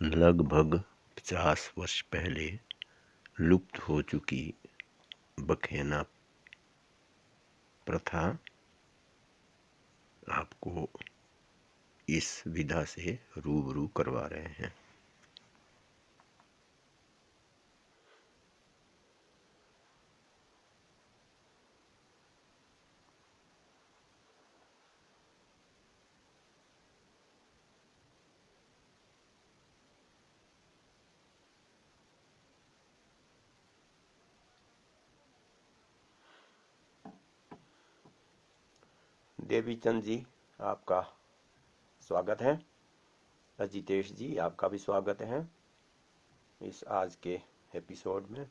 लगभग 50 वर्ष पहले लुप्त हो चुकी बखेना प्रथा आपको इस विधा से रूबरू करवा रहे हैं। देवी चंद जी, आपका स्वागत है। अजितेश जी, आपका भी स्वागत है इस आज के एपिसोड में।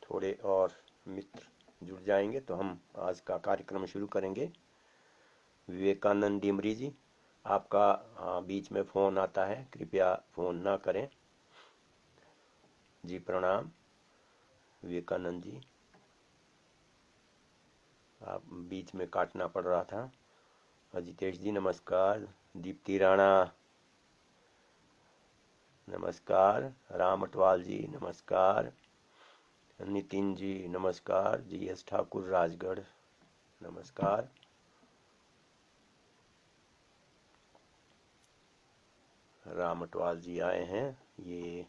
थोड़े और मित्र जुड़ जाएंगे तो हम आज का कार्यक्रम शुरू करेंगे। विवेकानंद डिमरी जी, आपका बीच में फोन आता है, कृपया फोन ना करें जी। प्रणाम विवेकानंद जी, आप बीच में काटना पड़ रहा था। अजितेश जी नमस्कार। दीप्ति राणा नमस्कार। राम अटवाल जी नमस्कार। नितिन जी नमस्कार। जी एस ठाकुर राजगढ़ नमस्कार। राम अटवाल जी आए हैं। ये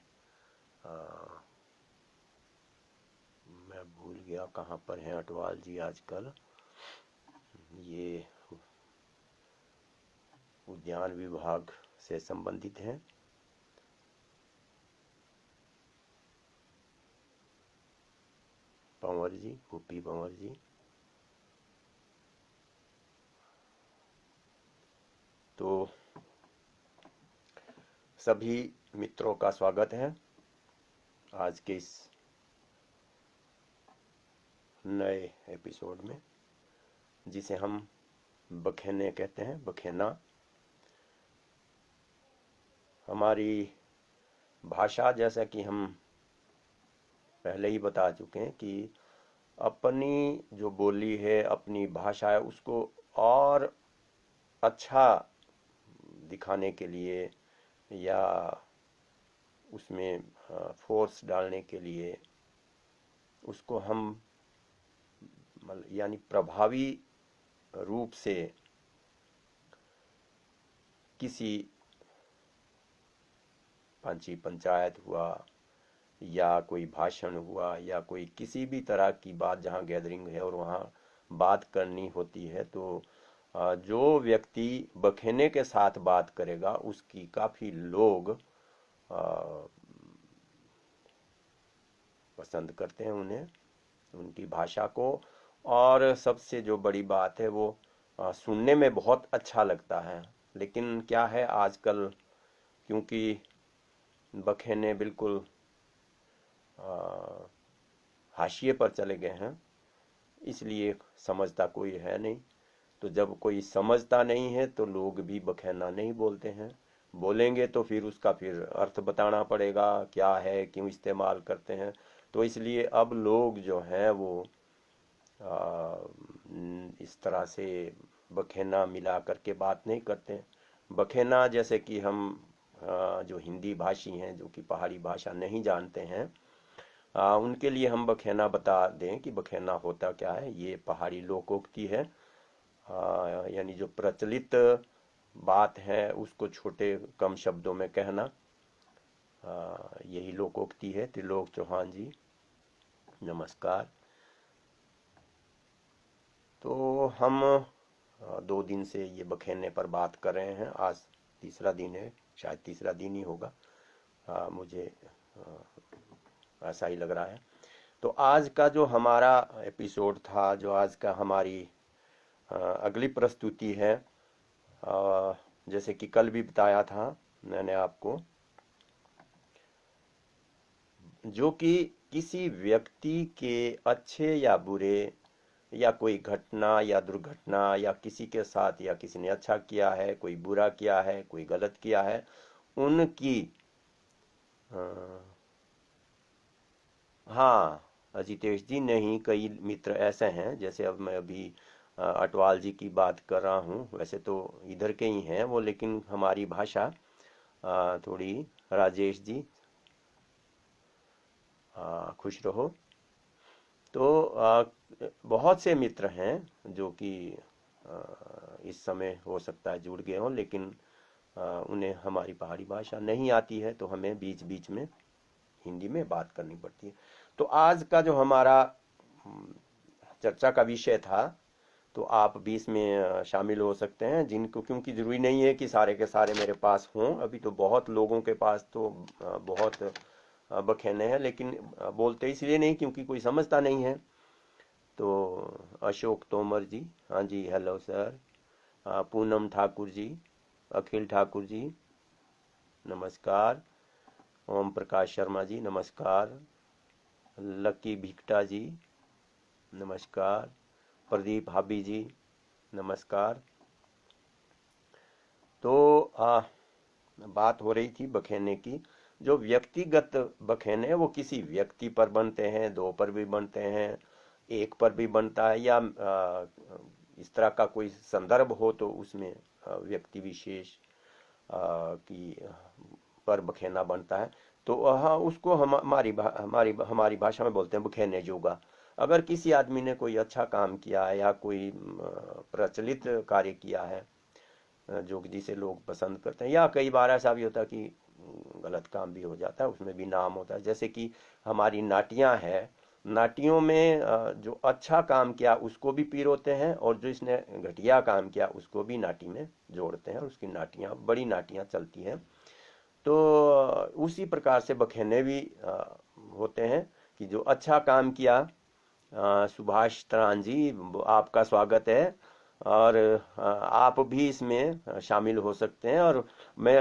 मैं भूल गया कहाँ पर हैं अटवाल जी आजकल। ये उद्यान विभाग से संबंधित हैं। पंवर जी, भूपी पंवर जी, तो सभी मित्रों का स्वागत है आज के इस नए एपिसोड में, जिसे हम बखेने कहते हैं। बखेना हमारी भाषा, जैसा कि हम पहले ही बता चुके हैं कि अपनी जो बोली है, अपनी भाषा है, उसको और अच्छा दिखाने के लिए या उसमें फोर्स डालने के लिए उसको हम यानी प्रभावी रूप से किसी पंची पंचायत हुआ या कोई भाषण हुआ या कोई किसी भी तरह की बात जहाँ गैदरिंग है और वहाँ बात करनी होती है, तो जो व्यक्ति बखेने के साथ बात करेगा उसकी काफी लोग पसंद करते हैं उन्हें, उनकी भाषा को। और सबसे जो बड़ी बात है वो सुनने में बहुत अच्छा लगता है। लेकिन क्या है आजकल, क्योंकि बखेने बिल्कुल हाशिए पर चले गए हैं, इसलिए समझता कोई है नहीं। तो जब कोई समझता नहीं है तो लोग भी बखेना नहीं बोलते हैं। बोलेंगे तो फिर उसका फिर अर्थ बताना पड़ेगा, क्या है, क्यों इस्तेमाल करते हैं। तो इसलिए अब लोग जो हैं वो इस तरह से बखेना मिला करके बात नहीं करते। बखेना जैसे कि हम जो हिंदी भाषी हैं, जो कि पहाड़ी भाषा नहीं जानते हैं, उनके लिए हम बखेना बता दें कि बखेना होता क्या है। ये पहाड़ी लोकोक्ति है, यानी जो प्रचलित बात है उसको छोटे कम शब्दों में कहना, यही लोकोक्ति है। त्रिलोक चौहान जी नमस्कार। तो हम 2 दिन से ये बखेने पर बात कर रहे हैं। आज तीसरा दिन है, शायद तीसरा दिन ही होगा, मुझे ऐसा ही लग रहा है। तो आज का जो हमारा एपिसोड था, जो आज का हमारी अगली प्रस्तुति है, जैसे कि कल भी बताया था मैंने आपको, जो कि किसी व्यक्ति के अच्छे या बुरे या कोई घटना या दुर्घटना या किसी के साथ, या किसी ने अच्छा किया है, कोई बुरा किया है, कोई गलत किया है, उनकी हाँ अजितेश जी नहीं, कई मित्र ऐसे हैं, जैसे अब मैं अभी अटवाल जी की बात कर रहा हूँ, वैसे तो इधर के ही हैं वो, लेकिन हमारी भाषा थोड़ी। राजेश जी खुश रहो। तो बहुत से मित्र हैं जो कि इस समय हो सकता है जुड़ गए हों, लेकिन उन्हें हमारी पहाड़ी भाषा नहीं आती है, तो हमें बीच बीच में हिंदी में बात करनी पड़ती है। तो आज का जो हमारा चर्चा का विषय था, तो आप भी इसमें शामिल हो सकते हैं, जिनको, क्योंकि जरूरी नहीं है कि सारे के सारे मेरे पास हों। अभी तो बहुत लोगों के पास तो बहुत बखेने हैं, लेकिन बोलते इसलिए नहीं क्योंकि कोई समझता नहीं है। तो अशोक तोमर जी, हाँ जी, हेलो सर। पूनम ठाकुर जी, अखिल ठाकुर जी नमस्कार। ओम प्रकाश शर्मा जी नमस्कार। लकी भिक्टा जी नमस्कार। प्रदीप हाबी जी नमस्कार। तो बात हो रही थी बखेने की। जो व्यक्तिगत बखेने वो किसी व्यक्ति पर बनते हैं, दो पर भी बनते हैं, एक पर भी बनता है, या इस तरह का कोई संदर्भ हो तो उसमें व्यक्ति विशेष की पर बखेना बनता है। तो हाँ, उसको हमारी भाषा में बोलते हैं बखेने जोगा। अगर किसी आदमी ने कोई अच्छा काम किया है या कोई प्रचलित कार्य किया है जो जिसे लोग पसंद करते हैं, या कई बार ऐसा भी होता है कि गलत काम भी हो जाता है, उसमें भी नाम होता है। जैसे कि हमारी नाटियां है, नाटियों में जो अच्छा काम किया उसको भी पिरोते हैं, और जो इसने घटिया काम किया उसको भी नाटी में जोड़ते हैं, और उसकी नाटियां, बड़ी नाटियां चलती हैं। तो उसी प्रकार से बखेने भी होते हैं कि जो अच्छा काम किया। सुभाष तरान जी, आपका स्वागत है, और आप भी इसमें शामिल हो सकते हैं। और मैं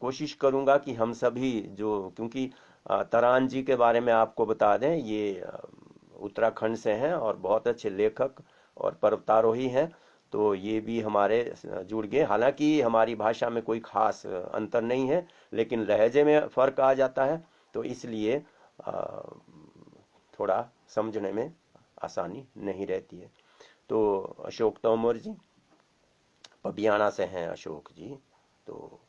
कोशिश करूंगा कि हम सभी जो, क्योंकि तरान जी के बारे में आपको बता दें, ये उत्तराखंड से हैं और बहुत अच्छे लेखक और पर्वतारोही हैं। तो ये भी हमारे जुड़ गए। हालांकि हमारी भाषा में कोई खास अंतर नहीं है, लेकिन लहजे में फर्क आ जाता है, तो इसलिए थोड़ा समझने में आसानी नहीं रहती है। तो अशोक तोमर जी पबियाना से हैं, अशोक जी। तो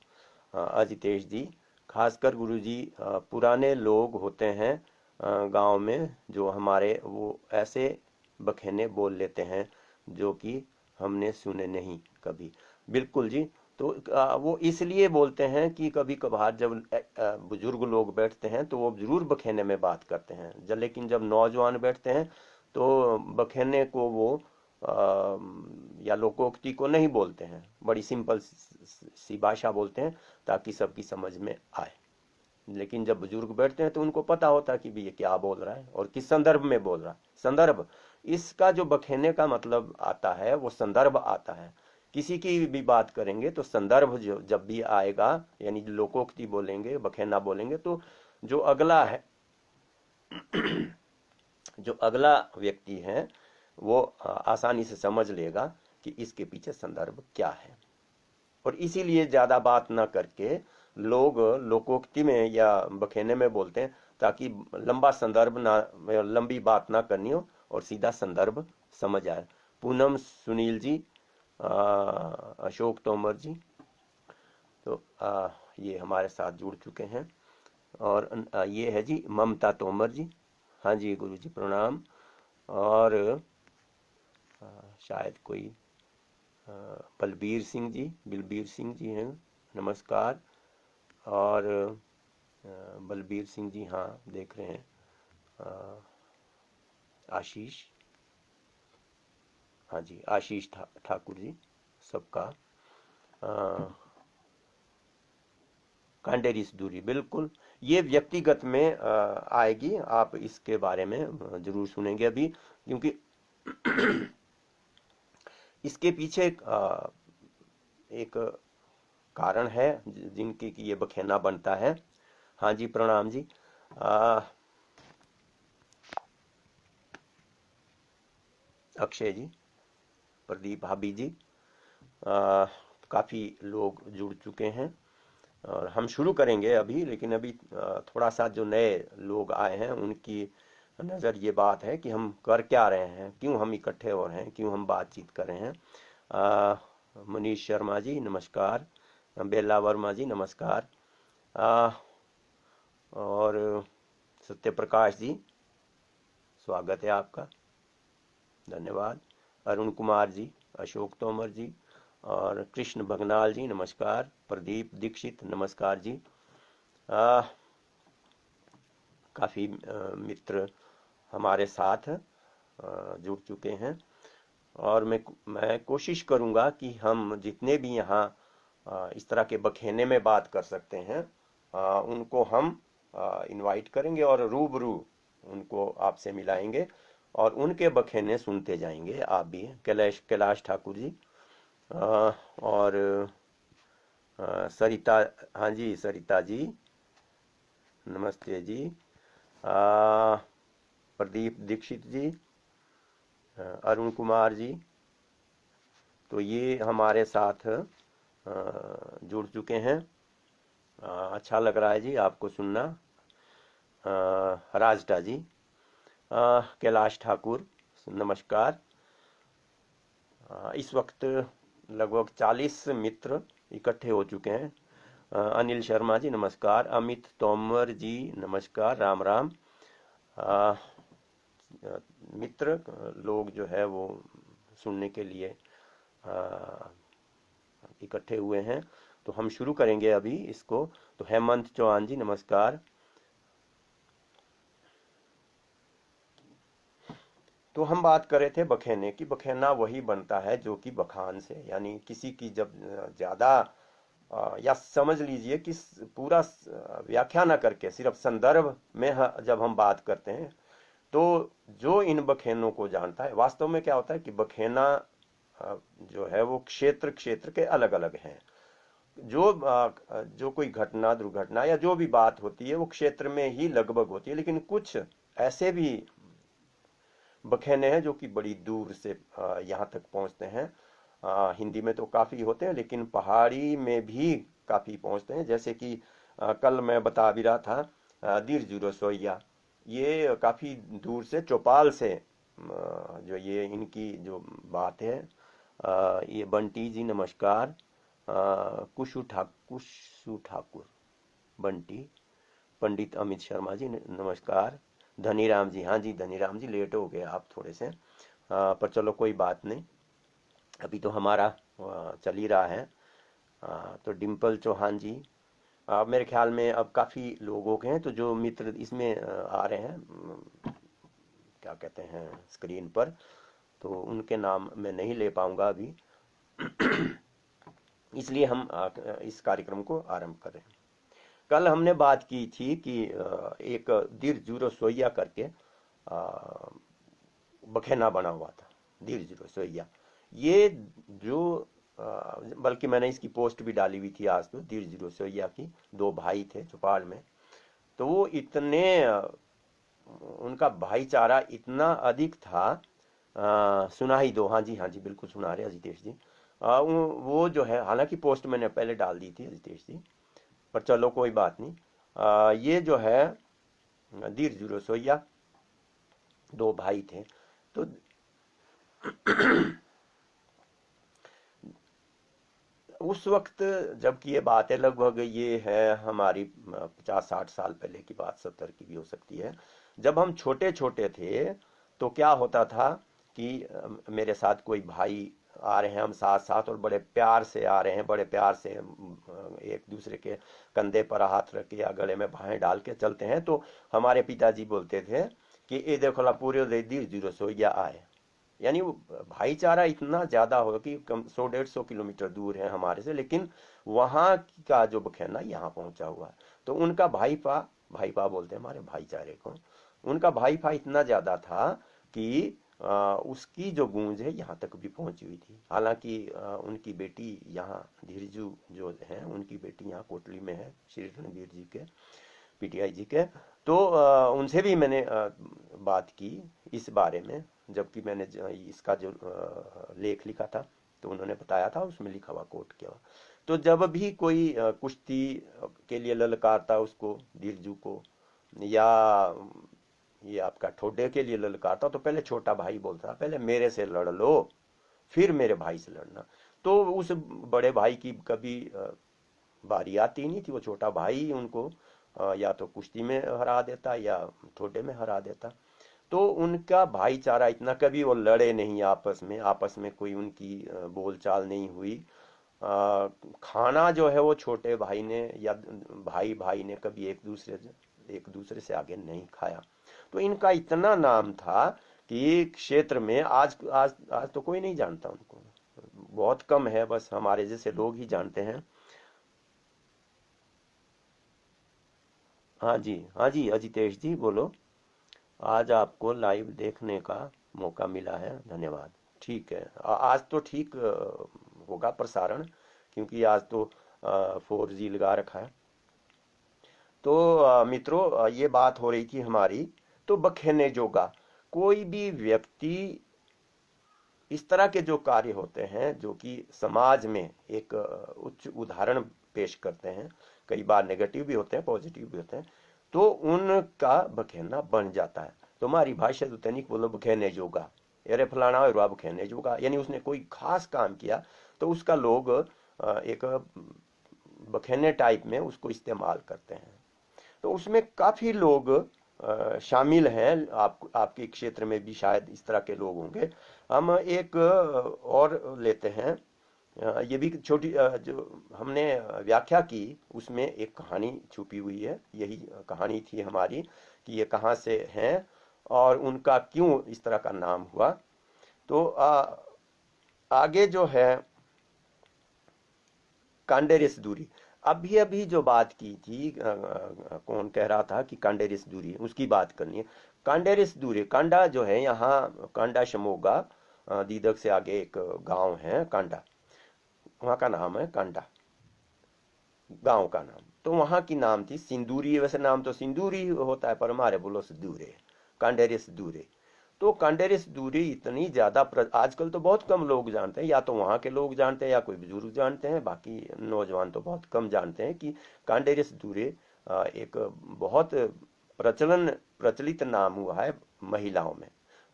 अजितेश जी, खासकर गुरु जी, पुराने लोग होते हैं गांव में जो हमारे, वो ऐसे बखेने बोल लेते हैं जो कि हमने सुने नहीं कभी। बिल्कुल जी। तो वो इसलिए बोलते हैं कि कभी कभार जब बुजुर्ग लोग बैठते हैं तो वो जरूर बखेने में बात करते हैं, लेकिन जब नौजवान बैठते हैं तो बखेने को वो या लोकोक्ति को नहीं बोलते हैं, बड़ी सिंपल सी भाषा बोलते हैं ताकि सबकी समझ में आए। लेकिन जब बुजुर्ग बैठते हैं तो उनको पता होता है कि भी ये क्या बोल रहा है और किस संदर्भ में बोल रहा है। संदर्भ, इसका जो बखेने का मतलब आता है वो संदर्भ आता है। किसी की भी बात करेंगे तो संदर्भ जो जब भी आएगा, यानी लोकोक्ति बोलेंगे, बखेना बोलेंगे, तो जो अगला है जो अगला व्यक्ति है वो आसानी से समझ लेगा कि इसके पीछे संदर्भ क्या है। और इसीलिए ज्यादा बात ना करके लोग लोकोक्ति में या बखेने में बोलते हैं, ताकि लंबा संदर्भ ना, लंबी बात ना करनी हो और सीधा संदर्भ समझ आए। पूनम सुनील जी, अशोक तोमर जी, तो ये हमारे साथ जुड़ चुके हैं। और ये है जी ममता तोमर जी, हाँ जी गुरु जी प्रणाम। और शायद कोई बलबीर सिंह जी हैं, नमस्कार। और बलबीर सिंह जी, हाँ देख रहे हैं। आशीष, हाँ जी आशीष ठाकुर जी, सबका कांडेरी दूरी, बिल्कुल ये व्यक्तिगत में आएगी। आप इसके बारे में जरूर सुनेंगे अभी, क्योंकि इसके पीछे एक कारण है जिनके की ये बखेना बनता है। हाँ जी प्रणाम जी। अक्षय जी, प्रदीप भाभी जी, काफ़ी लोग जुड़ चुके हैं और हम शुरू करेंगे अभी, लेकिन अभी थोड़ा सा जो नए लोग आए हैं उनकी नज़र ये बात है कि हम कर क्या रहे हैं, क्यों हम इकट्ठे हो रहे हैं, क्यों हम बातचीत कर रहे हैं। मनीष शर्मा जी नमस्कार, बेला वर्मा जी नमस्कार, और सत्य प्रकाश जी स्वागत है आपका, धन्यवाद। अरुण कुमार जी, अशोक तोमर जी और कृष्ण भगनाल जी नमस्कार, प्रदीप दीक्षित नमस्कार जी। काफ़ी मित्र हमारे साथ जुड़ चुके हैं, और मैं कोशिश करूंगा कि हम जितने भी यहाँ इस तरह के बखेने में बात कर सकते हैं उनको हम इनवाइट करेंगे और रूबरू उनको आपसे मिलाएंगे और उनके बखेने सुनते जाएंगे। आप भी कैलाश ठाकुर जी और सरिता, हाँ जी सरिता जी नमस्ते जी, प्रदीप दीक्षित जी, अरुण कुमार जी, तो ये हमारे साथ जुड़ चुके हैं। अच्छा लग रहा है जी आपको सुनना। राजटा जी, कैलाश ठाकुर नमस्कार। इस वक्त लगभग 40 मित्र इकट्ठे हो चुके हैं। अनिल शर्मा जी नमस्कार, अमित तोमर जी नमस्कार, राम राम। मित्र लोग जो है वो सुनने के लिए इकट्ठे हुए हैं, तो हम शुरू करेंगे अभी इसको। तो हेमंत चौहान जी नमस्कार। तो हम बात कर रहे थे बखेने की। बखेना वही बनता है जो कि बखान से, यानी किसी की जब ज्यादा या समझ लीजिए कि पूरा व्याख्या ना करके सिर्फ संदर्भ में जब हम बात करते हैं, तो जो इन बखेनों को जानता है, वास्तव में क्या होता है कि बखेना जो है वो क्षेत्र क्षेत्र के अलग अलग हैं। जो कोई घटना दुर्घटना या जो भी बात होती है वो क्षेत्र में ही लगभग होती है, लेकिन कुछ ऐसे भी बखेने हैं जो कि बड़ी दूर से यहाँ तक पहुँचते हैं। हिंदी में तो काफ़ी होते हैं, लेकिन पहाड़ी में भी काफ़ी पहुँचते हैं। जैसे कि कल मैं बता भी रहा था दीर्घ रसोईया, ये काफ़ी दूर से चौपाल से जो ये इनकी जो बात है। ये बंटी जी नमस्कार, कुशु ठाकुर बंटी, पंडित अमित शर्मा जी नमस्कार, धनीराम जी, हाँ जी धनीराम जी लेट हो गए आप थोड़े से, पर चलो कोई बात नहीं, अभी तो हमारा चल ही रहा है। तो डिम्पल चौहान जी, मेरे ख्याल में अब काफ़ी लोग हो गए हैं, तो जो मित्र इसमें आ रहे हैं क्या कहते हैं स्क्रीन पर, तो उनके नाम मैं नहीं ले पाऊंगा अभी इसलिए हम इस कार्यक्रम को आरंभ कर रहे हैं। कल हमने बात की थी कि एक दीर्घ रसोईया करके बखेना बना हुआ था, दीर्घ रसोईया। ये जो बल्कि मैंने इसकी पोस्ट भी डाली हुई थी आज, तो दीर्घ रसोईया की दो भाई थे चौपाल में, तो वो इतने उनका भाईचारा इतना अधिक था। सुना ही दो, हाँ जी हाँ जी बिल्कुल सुना रहे अजितेश जी। वो जो है, हालांकि पोस्ट मैंने पहले डाल दी थी अजितेश जी, पर चलो कोई बात नहीं। ये जो है दीर्घ रसोईया दो भाई थे, तो उस वक्त जबकि ये बात है, लगभग ये है हमारी 50-60 साल पहले की बात, 70 की भी हो सकती है। जब हम छोटे छोटे थे तो क्या होता था कि मेरे साथ कोई भाई आ रहे हैं, हम साथ साथ और बड़े प्यार से आ रहे हैं, बड़े प्यार से एक दूसरे के कंधे पर हाथ रख के या गले में बाहें डाल के चलते हैं, तो हमारे पिताजी बोलते थे कि ये देखो ला पूरे दीर्घ रसोईया आए। यानी वो भाईचारा इतना ज्यादा हो कि कम 100-150 किलोमीटर दूर है हमारे से, लेकिन वहां का जो बखेना यहाँ पहुंचा हुआ है। तो उनका भाईपा बोलते हैं हमारे भाईचारे को, उनका भाईपा इतना ज्यादा था कि उसकी जो गूंज है यहाँ तक भी पहुंची हुई थी। हालांकि उनकी बेटी यहाँ धीरजू जो है, उनकी बेटी यहाँ कोटली में है, श्री रणवीर जी के पीटीआई जी के, तो उनसे भी मैंने बात की इस बारे में, जबकि मैंने इसका जो लेख लिखा था तो उन्होंने बताया था, उसमें लिखा हुआ कोट किया हुआ। तो जब भी कोई कुश्ती के लिए ललकारता उसको, दिलजू को, या ये आपका ठोडे के लिए ललकारता तो पहले छोटा भाई बोलता पहले मेरे से लड़ लो फिर मेरे भाई से लड़ना। तो उस बड़े भाई की कभी बारी आती नहीं थी, वो छोटा भाई उनको या तो कुश्ती में हरा देता या ठोडे में हरा देता। तो उनका भाईचारा इतना, कभी वो लड़े नहीं आपस में कोई उनकी बोलचाल नहीं हुई। खाना जो है वो छोटे भाई ने या भाई भाई ने कभी एक दूसरे से आगे नहीं खाया। तो इनका इतना नाम था कि क्षेत्र में आज आज आज तो कोई नहीं जानता उनको, बहुत कम है, बस हमारे जैसे लोग ही जानते हैं। हाँ जी, हाँ जी, अजितेश जी बोलो। आज आपको लाइव देखने का मौका मिला है, धन्यवाद। ठीक है, आज तो ठीक होगा प्रसारण, क्योंकि आज तो 4G लगा रखा है। तो मित्रों, ये बात हो रही थी हमारी, तो बखेने जोगा कोई भी व्यक्ति इस तरह के जो कार्य होते हैं जो कि समाज में एक उच्च उदाहरण पेश करते हैं, कई बार नेगेटिव भी होते हैं पॉजिटिव भी होते हैं, तो उनका बखेना बन जाता है। तो हमारी भाषा तो तनिक बोलो बखेने जोगा, अरे फलाना और बखेने जोगा, यानी उसने कोई खास काम किया तो उसका लोग एक बखेने टाइप में उसको इस्तेमाल करते हैं। तो उसमें काफी लोग शामिल हैं, आपके क्षेत्र में भी शायद इस तरह के लोग होंगे। हम एक और लेते हैं, ये भी छोटी जो हमने व्याख्या की उसमें एक कहानी छुपी हुई है। यही कहानी थी हमारी कि ये कहाँ से हैं और उनका क्यों इस तरह का नाम हुआ। तो आगे जो है कांडेरिस दूरी, अभी अभी जो बात की थी, कौन कह रहा था कि कांडेरिस दूरी उसकी बात करनी है। कांडेरिस दूरी, कांडा जो है यहाँ कांडा शमोगा, दीदक से आगे एक गांव है कांडा, वहाँ का नाम है कांडा, गांव का नाम। तो वहाँ की नाम थी सिंदूरी, वैसे नाम तो सिंदूरी होता है पर हमारे बोलो से दूरे, कांडेरिस दूरे। तो कांडेरिस दूरी इतनी ज्यादा आजकल तो बहुत कम लोग जानते हैं, या तो वहाँ के लोग जानते हैं या कोई बुजुर्ग जानते हैं, बाकी नौजवान तो बहुत कम जानते हैं कि कांडेरिस दूरे एक बहुत प्रचलित नाम हुआ है महिलाओं में।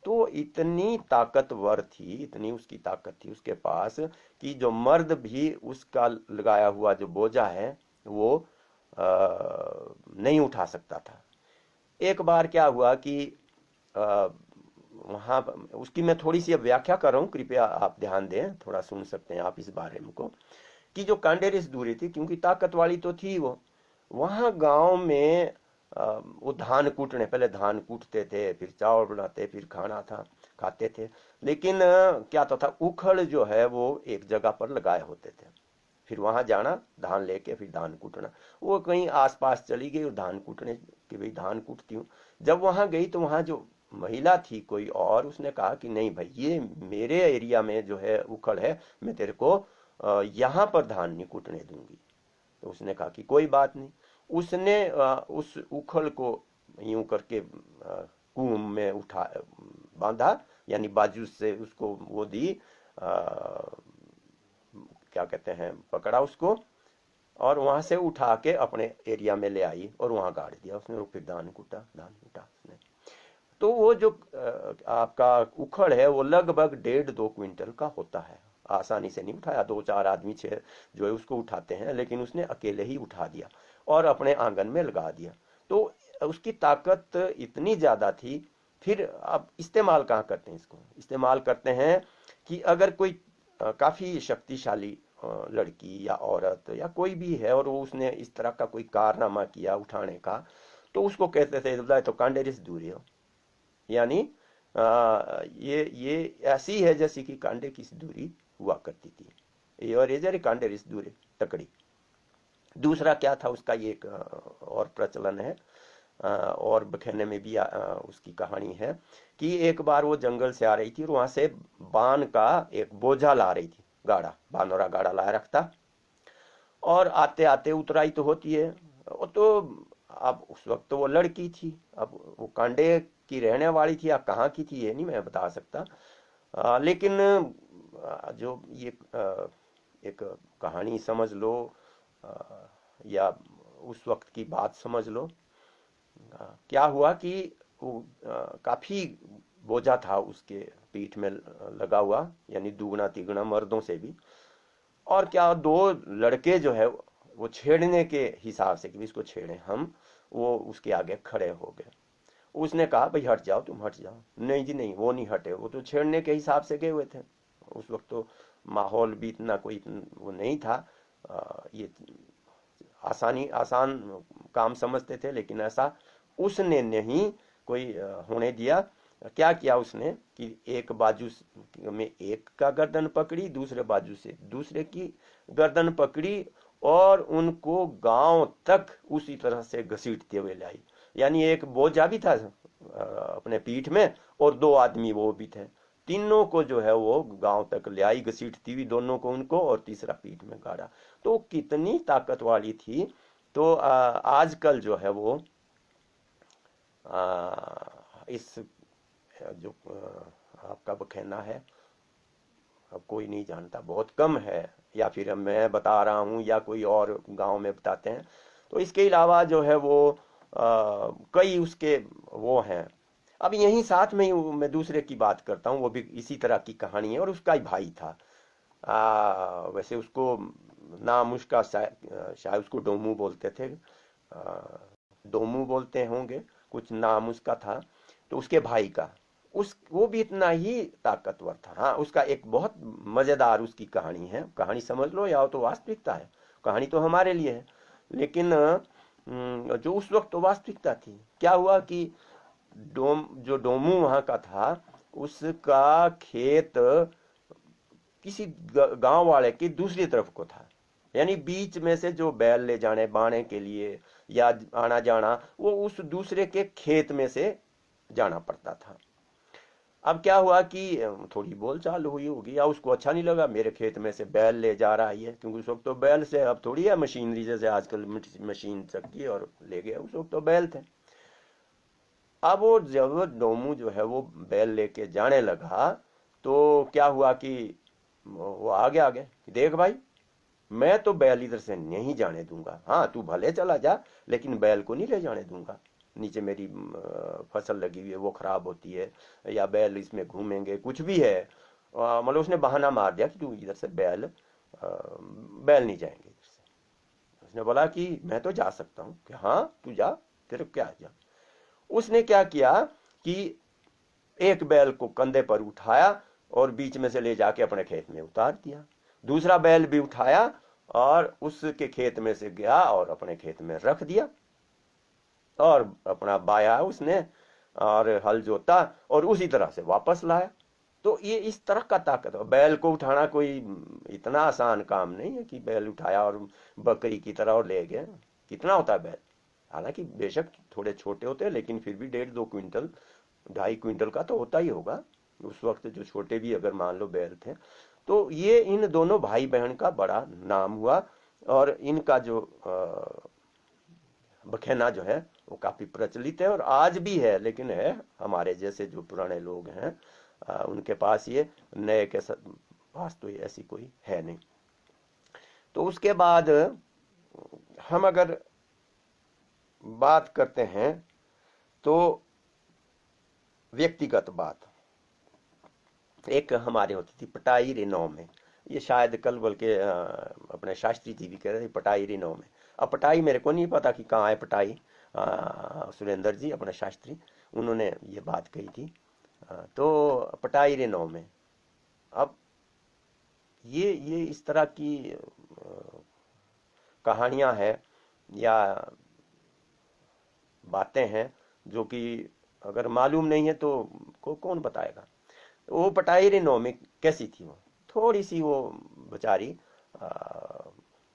तो इतनी ताकतवर थी, इतनी उसकी ताकत थी उसके पास कि जो मर्द भी उसका लगाया हुआ जो बोझा है वो नहीं उठा सकता था। एक बार क्या हुआ कि वहां उसकी मैं थोड़ी सी अब व्याख्या कर रहा हूँ, कृपया आप ध्यान दें, थोड़ा सुन सकते हैं आप इस बारे में को, कि जो कांडेरिस दूरी थी क्योंकि ताकत वाली तो थी वो, वहां गांव में वो धान कूटने, पहले धान कूटते थे फिर चावल बनाते फिर खाना था खाते थे। लेकिन क्या तो था, उखड़ जो है वो एक जगह पर लगाए होते थे, फिर वहां जाना धान लेके फिर धान कूटना। वो कहीं आसपास चली गई और धान कूटने कि भाई धान कूटती हूँ। जब वहां गई तो वहां जो महिला थी कोई और, उसने कहा कि नहीं भाई ये मेरे एरिया में जो है उखड़ है, मैं तेरे को यहाँ पर धान नहीं कूटने दूंगी। तो उसने कहा कि कोई बात नहीं। उसने उस उखल को यूं करके कुएं में उठा बांधा, यानी बाजू से उसको वो दी, क्या कहते हैं, पकड़ा उसको, और वहां से उठा के अपने एरिया में ले आई और वहां गाड़ दिया उसने, फिर धान कूटा उसने। तो वो जो आपका उखड़ है वो लगभग 1.5-2 क्विंटल का होता है, आसानी से नहीं उठाया, 2-4 आदमी छह जो है उसको उठाते हैं, लेकिन उसने अकेले ही उठा दिया और अपने आंगन में लगा दिया। तो उसकी ताकत इतनी ज्यादा थी। फिर अब इस्तेमाल कहाँ करते हैं इसको, इस्तेमाल करते हैं कि अगर कोई काफी शक्तिशाली लड़की या औरत या कोई भी है और वो उसने इस तरह का कोई कारनामा किया उठाने का, तो उसको कहते थे तो कांडेरिस दूरी हो, यानी ये ऐसी है जैसी कि कांडे की दूरी हुआ करती थी, ये और ये जरे कांडे रिस दूरी तकड़ी। दूसरा क्या था उसका, ये एक और प्रचलन है, और बखेने में भी उसकी कहानी है कि एक बार वो जंगल से आ रही थी और वहां से बान का एक बोझा ला रही थी, गाड़ा, बानोरा गाड़ा लाया रखता, और आते आते उतराई तो होती है वो तो। अब उस वक्त तो वो लड़की थी, अब वो कांडे की रहने वाली थी या कहाँ की थी ये नहीं मैं बता सकता। लेकिन जो ये एक कहानी समझ लो, आ, या उस वक्त की बात समझ लो। क्या हुआ कि वो काफी बोझा था उसके पीठ में लगा हुआ, यानी दुगना तिगुना मर्दों से भी। और क्या, दो लड़के जो है वो छेड़ने के हिसाब से कि इसको छेड़े हम, वो उसके आगे खड़े हो गए। उसने कहा भाई हट जाओ, तुम हट जाओ। नहीं जी नहीं, वो नहीं हटे, वो तो छेड़ने के हिसाब से गए हुए थे। उस वक्त तो माहौल भी इतना कोई वो नहीं था। ये आसान काम समझते थे, लेकिन ऐसा उसने नहीं कोई होने दिया। क्या किया उसने कि एक बाजू में एक का गर्दन पकड़ी, दूसरे बाजू से दूसरे की गर्दन पकड़ी, और उनको गांव तक उसी तरह से घसीटते हुए लाई। यानी एक बोझा भी था अपने पीठ में, और दो आदमी वो भी थे। तीनों को जो है वो गांव तक ले आई घसीटती हुई, दोनों को उनको, और तीसरा पीठ में गाड़ा। तो कितनी ताकत वाली थी। तो आजकल जो है वो इस जो आपका बखेना है, अब कोई नहीं जानता, बहुत कम है, या फिर मैं बता रहा हूँ या कोई और गांव में बताते हैं। तो इसके अलावा जो है वो कई उसके वो हैं। अब यहीं साथ में ही मैं दूसरे की बात करता हूँ, वो भी इसी तरह की कहानी है, और उसका ही भाई था। वैसे उसको नाम उसका शायद उसको डोमू बोलते थे, डोमू बोलते होंगे, कुछ नाम उसका था। तो उसके भाई का, उस वो भी इतना ही ताकतवर था। हाँ, उसका एक बहुत मजेदार उसकी कहानी है, कहानी समझ लो या तो वास्तविकता है। कहानी तो हमारे लिए है, लेकिन जो उस वक्त तो वास्तविकता थी। क्या हुआ कि जो डोमू वहां का था, उसका खेत किसी गांव वाले की दूसरी तरफ को था। यानी बीच में से जो बैल ले जाने बाणे के लिए या आना जाना, वो उस दूसरे के खेत में से जाना पड़ता था। अब क्या हुआ कि थोड़ी बोलचाल हुई होगी, या उसको अच्छा नहीं लगा मेरे खेत में से बैल ले जा रहा है, क्योंकि उस वक्त तो बैल से, अब थोड़ी है मशीनरी जैसे आजकल मशीन चक्की और ले गया, उस वक्त तो बैल थे। अब वो जब डोमू जो है वो बैल लेके जाने लगा, तो क्या हुआ कि वो आगे देख भाई, मैं तो बैल इधर से नहीं जाने दूंगा। हाँ, तू भले चला जा, लेकिन बैल को नहीं ले जाने दूंगा। नीचे मेरी फसल लगी हुई है, वो खराब होती है, या बैल इसमें घूमेंगे, कुछ भी है। मतलब उसने बहाना मार दिया कि तू इधर से बैल नहीं जाएंगे इधर से। उसने बोला कि मैं तो जा सकता हूँ। कि हाँ तू जा, तेरे क्या जा। उसने क्या किया कि एक बैल को कंधे पर उठाया और बीच में से ले जाके अपने खेत में उतार दिया। दूसरा बैल भी उठाया और उसके खेत में से गया और अपने खेत में रख दिया, और अपना बाया उसने, और हल जोता, और उसी तरह से वापस लाया। तो ये इस तरह का ताकत है। बैल को उठाना कोई इतना आसान काम नहीं है कि बैल उठाया और बकरी की तरह और ले गए। कितना होता है बैल? हालांकि बेशक थोड़े छोटे होते हैं, लेकिन फिर भी 1.5-2 क्विंटल, 2.5 क्विंटल का तो होता ही होगा उस वक्त, जो छोटे भी अगर मान लो बैल थे। तो ये इन दोनों भाई बहन का बड़ा नाम हुआ, और इनका जो बखेना जो है वो काफी प्रचलित है, और आज भी है, लेकिन है हमारे जैसे जो पुराने लोग हैं उनके पास, ये नए के पास तो ये ऐसी कोई है नहीं। तो उसके बाद हम अगर बात करते हैं तो व्यक्तिगत बात, एक हमारे होती थी पटाई रिनौ में। ये शायद कल बल्कि अपने शास्त्री जी भी कह रहे थे पटाई रिनौ में। अब पटाई मेरे को नहीं पता कि कहाँ है पटाई। सुरेंद्र जी अपने शास्त्री, उन्होंने ये बात कही थी। तो पटाई रिनौ में, अब ये इस तरह की कहानियां हैं या बातें हैं जो कि अगर मालूम नहीं है तो कौन बताएगा। वो पटाई नौ में कैसी थी, वो थोड़ी सी वो बेचारी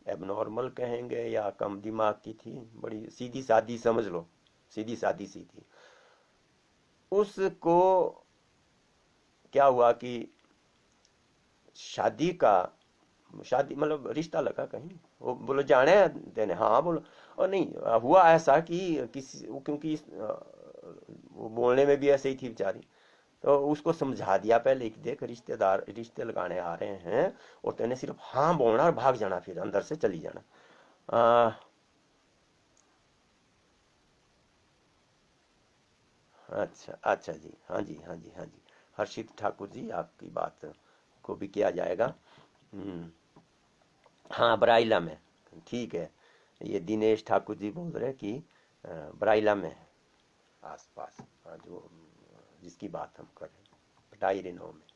एबनॉर्मल कहेंगे या कम दिमाग की थी, बड़ी सीधी सादी समझ लो, सीधी सादी सी थी। उसको क्या हुआ कि शादी मतलब रिश्ता लगा कहीं, वो बोलो जाने देने, हाँ बोलो। और नहीं हुआ ऐसा कि किसी, क्योंकि वो बोलने में भी ऐसे ही थी बेचारी, तो उसको समझा दिया पहले कि देख रिश्तेदार रिश्ते लगाने आ रहे हैं, और तेने सिर्फ हाँ बोलना और भाग जाना, फिर अंदर से चली जाना। अच्छा अच्छा जी, हाँ जी, हाँ जी, हाँ जी। हर्षित ठाकुर जी, आपकी बात को भी किया जाएगा। हम्म। हाँ, बराइला में। ठीक है। ये दिनेश ठाकुर जी बोल रहे हैं कि बराइला में है, आसपास। हाँ, जो जिसकी बात हम कर रहे हैं, पटाई रेनो में।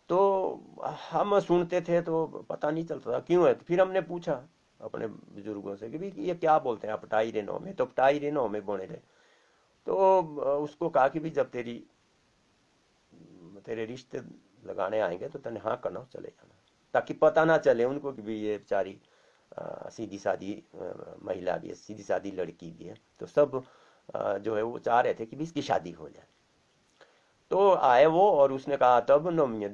तो हम सुनते थे तो पता नहीं चलता था क्यों है, तो फिर हमने पूछा अपने बुजुर्गों से कि भी ये क्या बोलते हैं आप, पटाई रेनो में, तो पटाई रेनो में बोने रहे। तो उसको कहा कि भी जब तेरे रिश्ते लगाने आएंगे तो तने हाँ करना, चले जाना, ताकि पता ना चले उनको कि भी ये बेचारी सीधी सादी महिला भी है, सीधी सादी लड़की भी है। तो सब जो है वो चाह रहे थे कि भी इसकी शादी हो जाए। तो आए वो, और उसने कहा तब नौमिये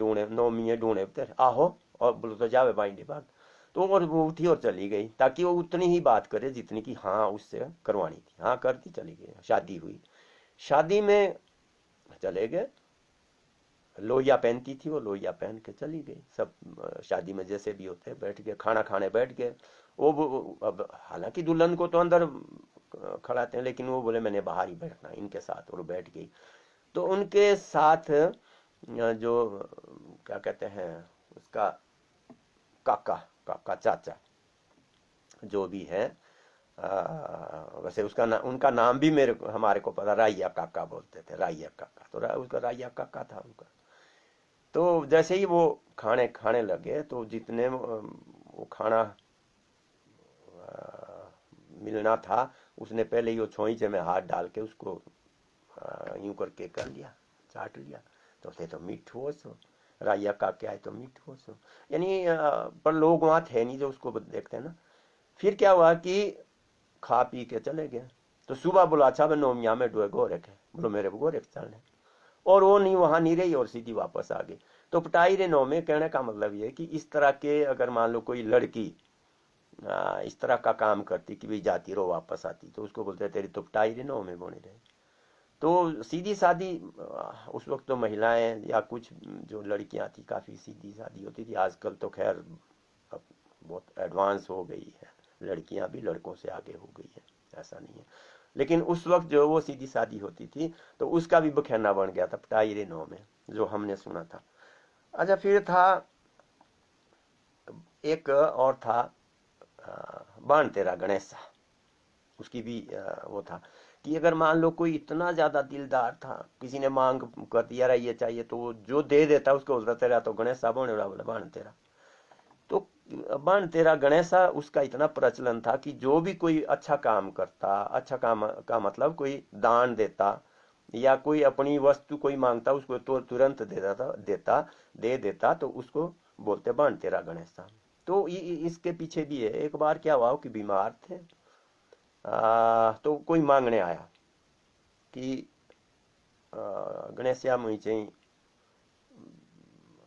ढूंढे उतर आहो, और बोलो तो जावे बाइंडे बात। तो और वो उठी और चली गई, ताकि वो उतनी ही बात करे जितनी की हाँ उससे करवानी थी। हाँ करती, चली गई, शादी हुई। शादी में चले गए, लोहिया पहनती थी वो, लोहिया पहन के चली गई। सब शादी में जैसे भी होते हैं, बैठ गए, खाना खाने बैठ गए। अब हालांकि दुल्हन को तो अंदर खड़ाते हैं, लेकिन वो बोले मैंने बाहर ही बैठना इनके साथ, और बैठ गई। तो उनके साथ जो क्या कहते हैं उसका, काका, काका चाचा जो भी है, वैसे उनका नाम भी हमारे को पता, राइया काका बोलते थे, राइया काका। तो उसका राइया काका था उनका। तो जैसे ही वो खाने खाने लगे, तो जितने वो खाना मिलना था, उसने पहले ही वो छोंचे में हाथ डाल के उसको यूं करके कर लिया, चाट लिया। तो थे तो मीठो सो, राइया का क्या है तो मीठो सो, यानी पर लोग वहां थे नहीं जो उसको देखते हैं ना। फिर क्या हुआ कि खा पी के चले गए। तो सुबह बोला अच्छा मैं नोमिया में डोए गोरख है, बोलो मेरे गोरख चलने। और वो नहीं, वहां नहीं रही और सीधी वापस आ गई। तो पटाई रे नौ में कहने का मतलब ये है कि इस तरह के अगर मान लो कोई लड़की इस तरह का काम करती कि भाई जाती रहो वापस आती, तो उसको बोलते हैं तेरी तो पटाई रे नौ में बोने रहे। तो सीधी सादी उस वक्त तो महिलाएं या कुछ जो लड़कियां थी काफी सीधी सादी होती थी। आजकल तो खैर अब बहुत एडवांस हो गई है, लड़कियां भी लड़कों से आगे हो गई है, ऐसा नहीं है। लेकिन उस वक्त जो वो सीधी सादी होती थी, तो उसका भी बखेना बन गया था पटाई रे नौ में, जो हमने सुना था। अच्छा, फिर था एक और था बाण तेरा गणेशा। उसकी भी वो था कि अगर मान लो कोई इतना ज्यादा दिलदार था, किसी ने मांग कर दिया रहा ये चाहिए, तो वो जो दे देता उसको बोलता तेरा तो गणेश साहब होने वाला, बोला बाण तेरा। तो बाण तेरा गणेशा उसका इतना प्रचलन था कि जो भी कोई अच्छा काम करता, अच्छा काम का मतलब कोई दान देता या कोई अपनी वस्तु कोई मांगता, उसको तो तुरंत दे देता, तो उसको बोलते बाण तेरा गणेशा। तो इसके पीछे भी है। एक बार क्या हुआ कि बीमार थे, तो कोई मांगने आया कि गणेश मुई चाहिए,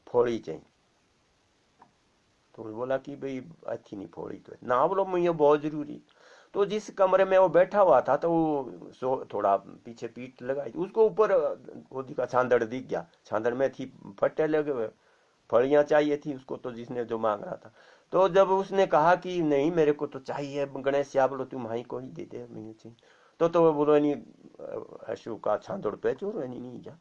फोड़ी चाहिए। तो बोला कि भाई अच्छी नहीं फोड़ी तो ना, बोलो मुझे बहुत जरूरी। तो जिस कमरे में वो बैठा हुआ था, तो वो थोड़ा पीछे पीठ लगाई, उसको ऊपर वो दिखा, छांदड़ दिख गया। छांदड़ में थी फट्टे लगे हुए, फलियां चाहिए थी उसको, तो जिसने जो मांग रहा था। तो जब उसने कहा कि नहीं मेरे को तो चाहिए गणेश या, बोलो तुम हाई को ही दे दे मुझे चाहिए। तो वो बोलो नहीं अशु का छांदड़ पे चोर नहीं जा।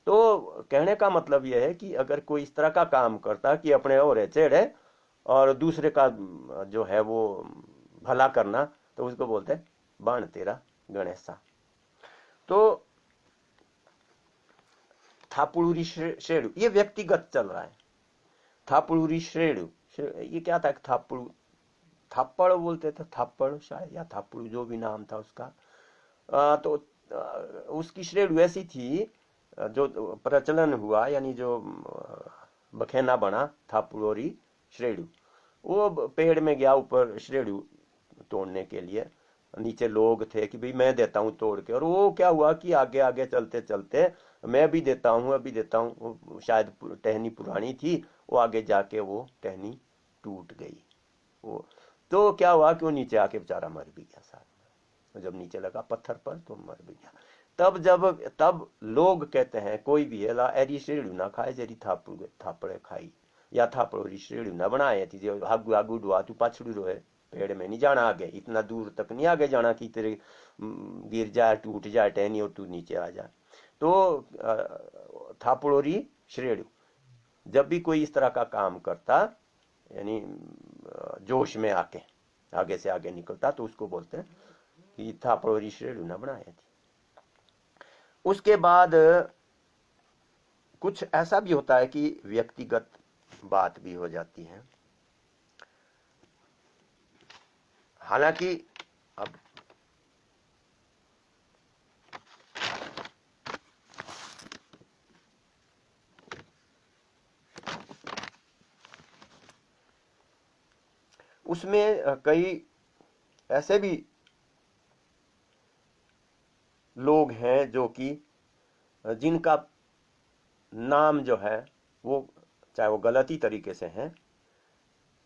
तो कहने का मतलब यह है कि अगर कोई इस तरह का काम करता कि अपने और चेड़े और दूसरे का जो है वो भला करना, तो उसको बोलते हैं बाण तेरा गणेशा। तो थापुड़ी श्रेणु ये व्यक्तिगत चल रहा है। थापुड़ी श्रेणु, ये क्या था, थापुड़, थाप्पड़ बोलते थे, थाप्पड़ शायद, या थापुड़, जो भी नाम था उसका। तो उसकी श्रेणु ऐसी थी, जो प्रचलन हुआ, यानी जो बखेना बना थापुड़ी श्रेणु। वो पेड़ में गया ऊपर श्रेणु तोड़ने के लिए, नीचे लोग थे कि भाई मैं देता हूँ तोड़ के। और वो क्या हुआ कि आगे आगे चलते चलते मैं भी देता हूँ, अभी देता हूँ, शायद टहनी पुरानी थी, वो आगे जाके वो टहनी टूट गई। वो तो क्या हुआ कि वो नीचे आके बेचारा मर भी गया साथ में। जब नीचे लगा पत्थर पर तो मर भी गया। तब लोग कहते हैं कोई भी है ला एरी श्रेणु ना खाए जरी थापड़े खाई, या थापड़ोरी श्रेणु ना बनाए थी जो आगू आगू डुआ तू पाछड़ू रोए पेड़ में नहीं जाना, आगे इतना दूर तक नहीं आगे जाना कि तेरे गिर जाए, टूट जाए टहनी और तू नीचे आ जाए। तो थापड़ोरी श्रेणु जब भी कोई इस तरह का काम करता, यानी जोश में आके आगे से आगे निकलता, तो उसको बोलते हैं कि थापड़ोरी श्रेणु न बनाया थी। उसके बाद कुछ ऐसा भी होता है कि व्यक्तिगत बात भी हो जाती है। हालांकि अब उसमें कई ऐसे भी लोग हैं जो कि जिनका नाम जो है वो, चाहे वो गलती तरीके से है,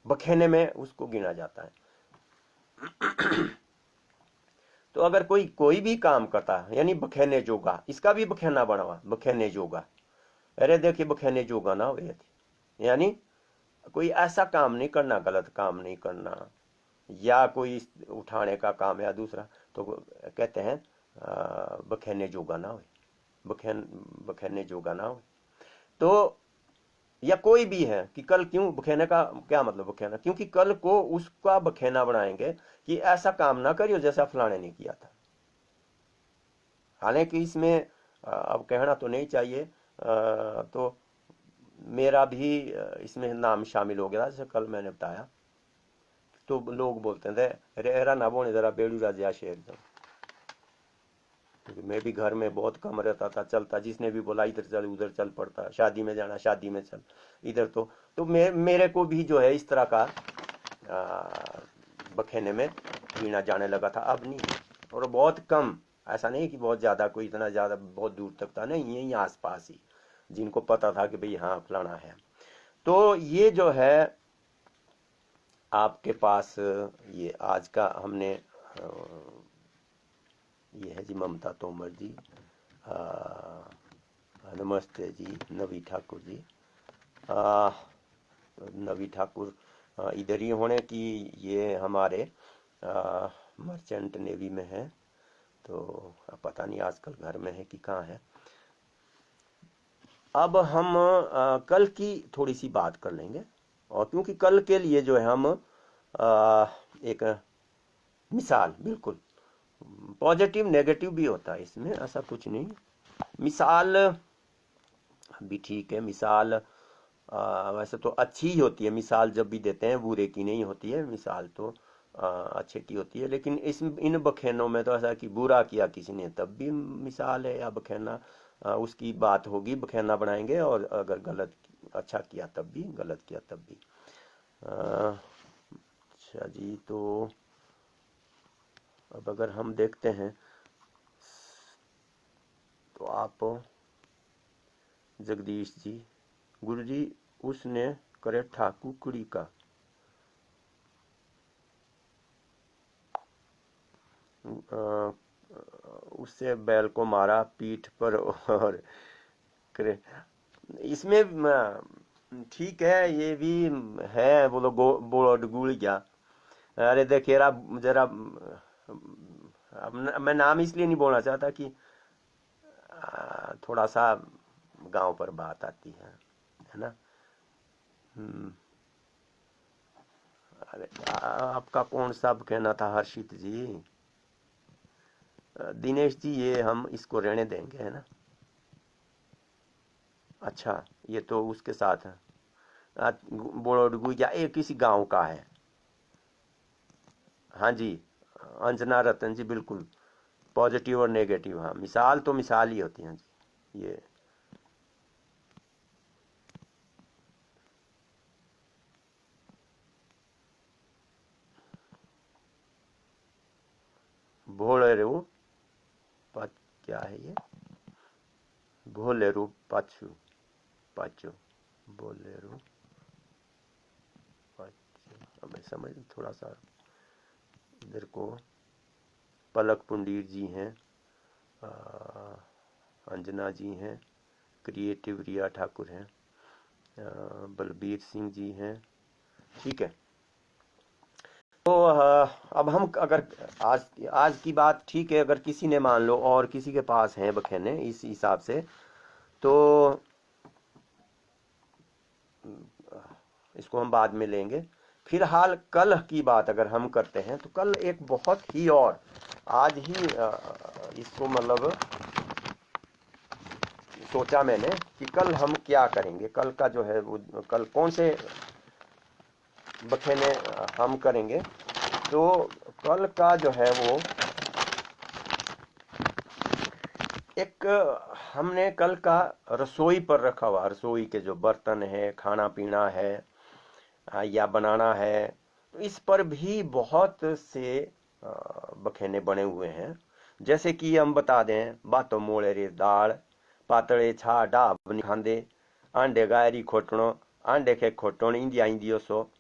बखेने में उसको गिना जाता है। तो अगर कोई भी काम करता है, यानी बखेने जोगा, इसका भी बखेना बनवा, बखेने जोगा, अरे देखिए बखेने जोगा ना हो, यानी कोई ऐसा काम नहीं करना, गलत काम नहीं करना, या कोई उठाने का काम या दूसरा, तो कहते हैं बखेने जोगा ना हो, बखेने जोगा ना हो। तो या कोई भी है कि कल क्यों बखेने का क्या मतलब, बखेना क्योंकि कल को उसका बखेना बनाएंगे कि ऐसा काम ना करियो जैसा फलाने ने किया था। हालांकि इसमें अब कहना तो नहीं चाहिए, तो मेरा भी इसमें नाम शामिल हो गया, जैसे कल मैंने बताया। तो लोग बोलते थे रेरा ना बोने जरा बेड़ू राजा शेर दो, क्योंकि मैं भी घर में बहुत कम रहता था, चलता, जिसने भी बोला इधर चल उधर चल पड़ता, शादी में जाना शादी में चल इधर। तो मेरे को भी जो है इस तरह का बखेने में गिना जाने लगा था, अब नहीं, और बहुत कम, ऐसा नहीं कि बहुत ज़्यादा, कोई इतना ज़्यादा बहुत दूर तक था नहीं, यहीं आसपास ही जिनको पता था कि भाई हाँ फलाना है। तो ये जो है आपके पास ये आज का हमने ये है जी ममता तोमर जी, नमस्ते जी नवी ठाकुर जी। नवी ठाकुर इधर ही होने की, ये हमारे मर्चेंट नेवी में है, तो पता नहीं आजकल घर में है कि कहाँ है। अब हम कल की थोड़ी सी बात कर लेंगे, और क्योंकि कल के लिए जो है हम एक मिसाल, बिल्कुल पॉजिटिव नेगेटिव भी होता है इसमें, ऐसा कुछ नहीं, मिसाल भी ठीक है। मिसाल वैसे तो अच्छी ही होती है, मिसाल जब भी देते हैं बुरे की नहीं होती है, मिसाल तो अच्छे की होती है। लेकिन इन बखेनों में तो ऐसा कि बुरा किया किसी ने तब भी मिसाल है, या बखेना उसकी बात होगी, बखेना बनाएंगे, और अगर गलत अच्छा किया तब भी, गलत किया तब भी। अच्छा जी, तो अब अगर हम देखते हैं तो आप जगदीश जी, गुरु जी उसने करे ठाकू कुड़ी का, उससे बैल को मारा पीठ पर और करे, इसमें ठीक है, ये भी है, बोलो बोलो गुड़ गया। अरे देखिए जरा मैं नाम इसलिए नहीं बोलना चाहता कि थोड़ा सा गांव पर बात आती है ना। अरे आपका कौन सा कहना था हर्षित जी, दिनेश जी, ये हम इसको रहने देंगे, है ना। अच्छा, ये तो उसके साथ है, बोड़गु या एक किसी गांव का है। हाँ जी, अंजना रतन जी, बिल्कुल पॉजिटिव और नेगेटिव, हाँ मिसाल तो मिसाल ही होती है जी। ये भोले रू क्या है ये, भोले रू पाचू पाचू, भोले रू पाचू, हमें समझ थोड़ा सा इधर को। पलक पुंडीर जी हैं, अंजना जी हैं, क्रिएटिव रिया ठाकुर हैं, बलबीर सिंह जी हैं, ठीक है। तो अब हम अगर आज आज की बात ठीक है, अगर किसी ने मान लो और किसी के पास है बखेने इस हिसाब से, तो इसको हम बाद में लेंगे। फिलहाल कल की बात अगर हम करते हैं तो कल एक बहुत ही, और आज ही इसको मतलब सोचा मैंने कि कल हम क्या करेंगे, कल का जो है वो कल कौन से बखेने हम करेंगे। तो कल का जो है वो एक हमने कल का रसोई पर रखा हुआ, रसोई के जो बर्तन है, खाना पीना है या बनाना है, तो इस पर भी बहुत से बखेने बने हुए हैं। जैसे कि हम बता दें, बातो मोड़े रे दाल, पातले छा डाब खांदे, आंडे गायरी खोटणो, आंडे के खोटण इंदिया इंदियो सो,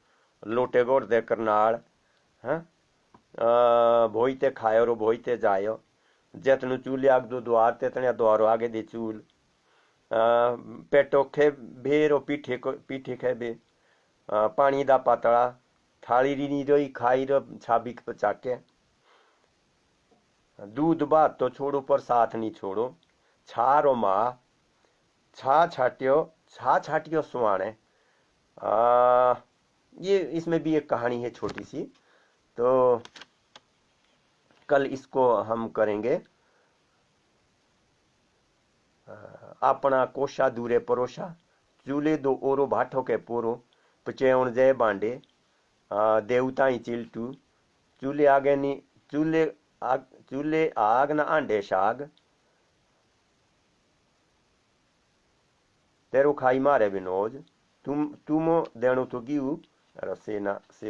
लोटे गोड़ दे करनाल, हाँ, भोईते खायो रो भोईते जायो, जेतनु चूल्हे आग दो द्वार तेतने द्वारो आगे दे चूल, पेटो खे भेरो पीठे को पीठे खे बे, पानी दा पातला, थाली री नी रोई खाई रो छाबी चाके, दूध बात तो छोड़ो पर साथ नहीं छोड़ो, छारो माँ, छा छाटियो सुहाने। ये इसमें भी एक कहानी है छोटी सी, तो कल इसको हम करेंगे। अपना कोशा दूरे परोसा, चूल्हे दो ओरो भाठो के पोरो, पचेउण जय बांडे, देवता ही चिलटू, चूल्हे आगे नी चूल्हे आग न आंडे शाग, तेरो खाई मारे विनोद, तुमो देणु तो गिऊ रसेना से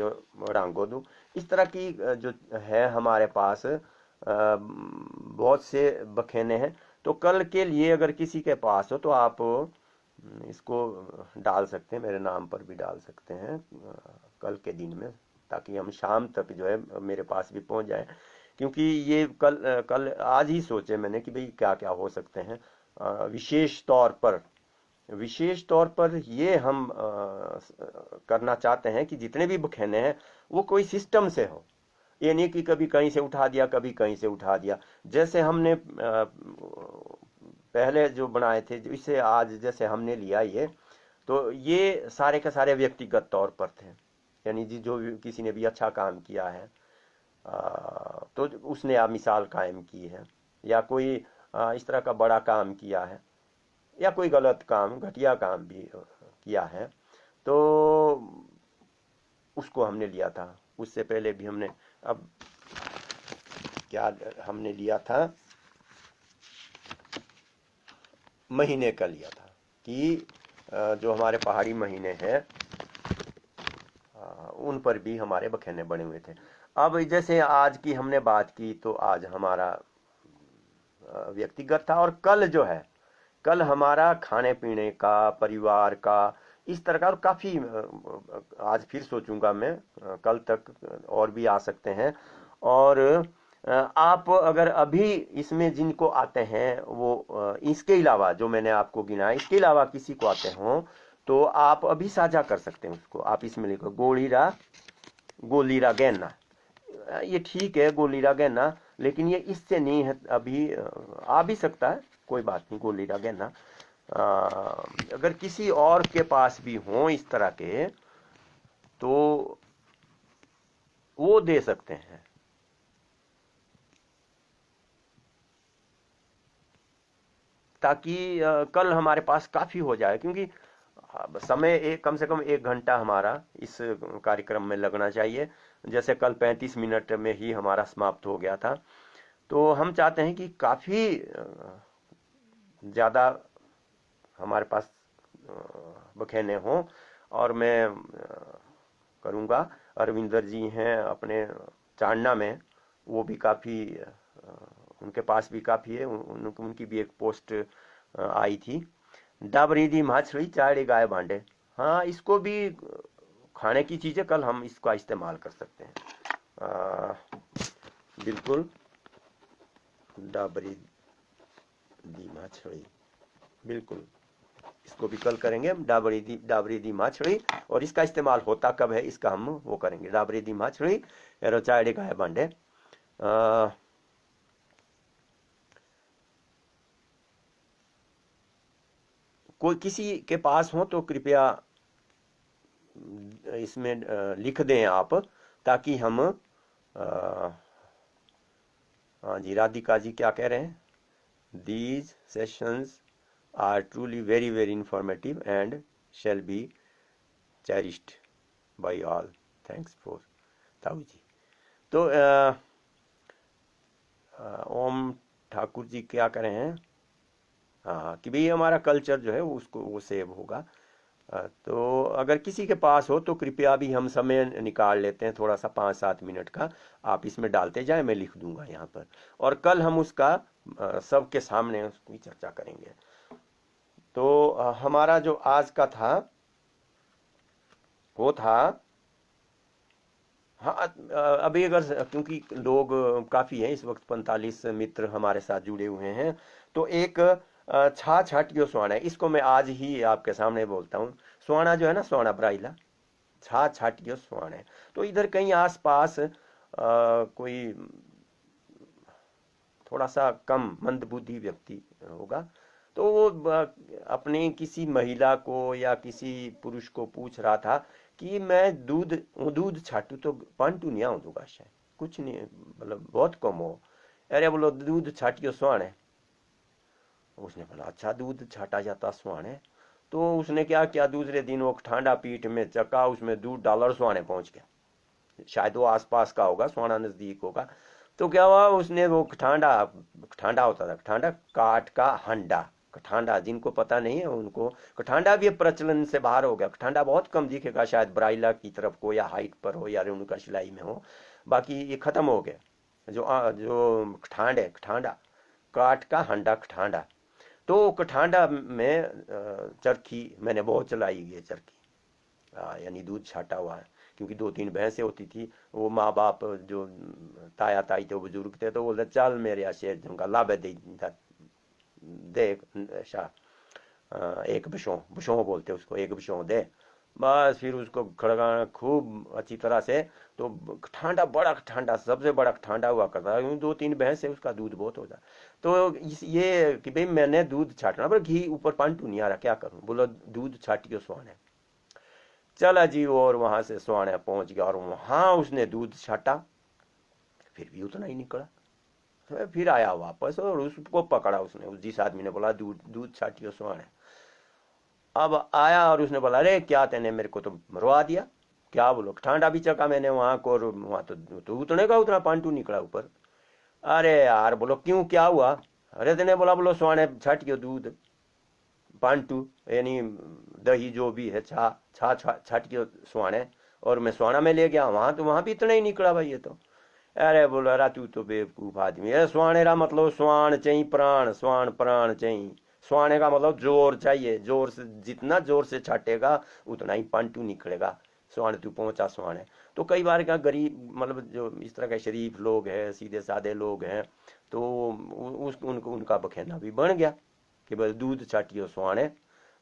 रांगो दो। इस तरह की जो है हमारे पास बहुत से बखेने हैं। तो कल के लिए अगर किसी के पास हो तो आप इसको डाल सकते हैं, मेरे नाम पर भी डाल सकते हैं कल के दिन में, ताकि हम शाम तक जो है मेरे पास भी पहुंच जाए। क्योंकि ये कल आज ही सोचे मैंने कि भाई क्या क्या हो सकते हैं। विशेष तौर पर ये हम करना चाहते हैं कि जितने भी बखेने हैं वो कोई सिस्टम से हो। ये नहीं कि कभी कहीं से उठा दिया, कभी कहीं से उठा दिया। जैसे हमने पहले जो बनाए थे, जो इसे आज जैसे हमने लिया ये, तो ये सारे के सारे व्यक्तिगत तौर पर थे। यानी जी जो किसी ने भी अच्छा काम किया है तो उसने आप मिसाल कायम की है, या कोई इस तरह का बड़ा काम किया है, या कोई गलत काम, घटिया काम भी किया है, तो उसको हमने लिया था। उससे पहले भी हमने, अब क्या हमने लिया था, महीने का लिया था कि जो हमारे पहाड़ी महीने हैं उन पर भी हमारे बखेने बने हुए थे। अब जैसे आज की हमने बात की, तो आज हमारा व्यक्तिगत था, और कल जो है, कल हमारा खाने पीने का, परिवार का, इस तरह का। और काफ़ी आज फिर सोचूंगा मैं, कल तक और भी आ सकते हैं। और आप अगर अभी इसमें जिनको आते हैं वो इसके अलावा जो मैंने आपको गिनाया, इसके अलावा किसी को आते हों तो आप अभी साझा कर सकते हैं उसको। आप इसमें लिखो गोलीरा गैना, ये ठीक है गोलीरा गैना, लेकिन ये इससे नहीं है, अभी आ भी सकता है, कोई बात नहीं, गोलीरा गैना। अगर किसी और के पास भी हो इस तरह के तो वो दे सकते हैं। ताकि कल हमारे पास काफी हो जाए, क्योंकि समय एक कम से कम 1 घंटा हमारा इस कार्यक्रम में लगना चाहिए। जैसे कल 35 मिनट में ही हमारा समाप्त हो गया था, तो हम चाहते हैं कि काफी ज्यादा हमारे पास बखेने हों। और मैं करूँगा, अरविंदर जी हैं अपने चांदना में, वो भी काफ़ी उनके पास भी काफ़ी है, उनकी भी एक पोस्ट आई थी, डाबरी दी मछली चाड़े गाय भांडे। हाँ, इसको भी खाने की चीज़ें कल हम इसका इस्तेमाल कर सकते हैं। बिल्कुल, डाबरी दी मछली, बिल्कुल। इसको भी कल करेंगे। डाबरी दी मछली, और इसका इस्तेमाल होता कब है इसका हम वो करेंगे। डाबरी दी मछली रोचाड़े का है बांडे। कोई किसी के पास हो तो कृपया इसमें लिख दें आप, ताकि हम हाँ जी, राधिका जी क्या कह रहे हैं? These sessions are truly very very informative and shall be cherished by all. Thanks for Tau ji. तो ओम ठाकुर जी क्या कह रहे हैं? हाँ कि भाई हमारा कल्चर जो है उसको वो सेव होगा। तो अगर किसी के पास हो तो कृपया भी हम समय निकाल लेते हैं थोड़ा सा 5-7 मिनट का, आप इसमें डालते जाए, मैं लिख दूंगा यहाँ पर, और कल हम उसका सबके सामने उसकी चर्चा करेंगे। तो हमारा जो आज का था वो था, हाँ अभी अगर क्योंकि लोग काफ़ी हैं इस वक्त, 45 मित्र हमारे साथ जुड़े हुए हैं, तो एक छा छाटियो स्वाना है, इसको मैं आज ही आपके सामने बोलता हूँ। स्वाना जो है ना, स्वाना ब्राइला, छा छाटियो स्वाना है। तो इधर कहीं आसपास कोई थोड़ा सा कम मंदबुद्धि व्यक्ति होगा, तो वो अपने किसी महिला को या किसी पुरुष को पूछ रहा था कि मैं दूध दूध छाटू तो पंटू नहीं आऊँ दूंगा, शायद कुछ नहीं, मतलब बहुत कम हो। अरे बोलो दूध छाटियो स्वाने। उसने बोला अच्छा दूध छाटा जाता स्वाने। तो उसने क्या किया, दूसरे दिन वो ठंडा पीठ में चका, उसमें दूध डाला और स्वाने पहुंच गया। शायद वो आसपास का होगा, स्वाना नजदीक होगा। तो क्या हुआ, उसने वो कठांडा, कठांडा होता था, कठांडा काठ का हंडा, कठांडा जिनको पता नहीं है उनको, कठांडा भी प्रचलन से बाहर हो गया। कठांडा बहुत कम दिखेगा, शायद ब्राइला की तरफ को या हाइट पर हो या रेणुका शिलाई में हो, बाकी ये खत्म हो गया। जो कठांड है, कठांडा काठ का हंडा कठांडा। तो कठांडा में चरखी मैंने बहुत चलाई है, चरखी यानी दूध छाटा हुआ है, क्योंकि 2-3 भैंसें होती थी। वो माँ बाप जो ताया ताई थे, बुजुर्ग थे, तो बोलते चल मेरे आशे झुमका लाभे दे एक बशों बोलते उसको, एक बशों दे। बस फिर उसको खड़काना खूब अच्छी तरह से। तो ठंडा, बड़ा ठंडा, सबसे बड़ा ठंडा हुआ करता है, 2-3 भैंस से उसका दूध बहुत होता। तो ये कि भाई मैंने दूध छाटना, पर घी ऊपर पांटू नहीं आ रहा, क्या करूं? बोलो दूध छाटियो स्वाने। चला जी, और वहां से स्वाने पहुंच गया, और वहां उसने दूध छाटा, फिर भी उतना ही निकला। तो फिर आया वापस और उसको पकड़ा उसने, उस जिस आदमी ने बोला दूध दूध छाटियो स्वाने। अब आया और उसने बोला अरे क्या तेने मेरे को तो मरवा दिया। क्या बोलो, ठंडा भी चका मैंने वहां को, वहां तो उतने का उतना पांटू निकला ऊपर। अरे यार, बोलो क्यों, क्या हुआ? अरे तेने बोला बोलो स्वाने छाटियो दूध, पांटू यानी दही जो भी है, छा छा छाटियो स्वाने, और मैं स्वाना में ले गया वहां, तो वहां भी इतना ही निकला भाई ये तो। अरे बोलो अरे तू तो बेवकूफ आदमी है, स्वानेरा मतलब स्वान चाहिए प्राण, स्वान प्राण चाहिए। स्वाने का मतलब जोर चाहिए, जोर से जितना जोर से छाटेगा उतना ही पंटू निकलेगा। स्वान तू पहुंचा स्वाने। तो कई बार क्या गरीब, मतलब जो इस तरह के शरीफ लोग हैं, सीधे साधे लोग हैं, तो उनको उनका बखेना भी बन गया कि बस दूध छाटियो स्वाने,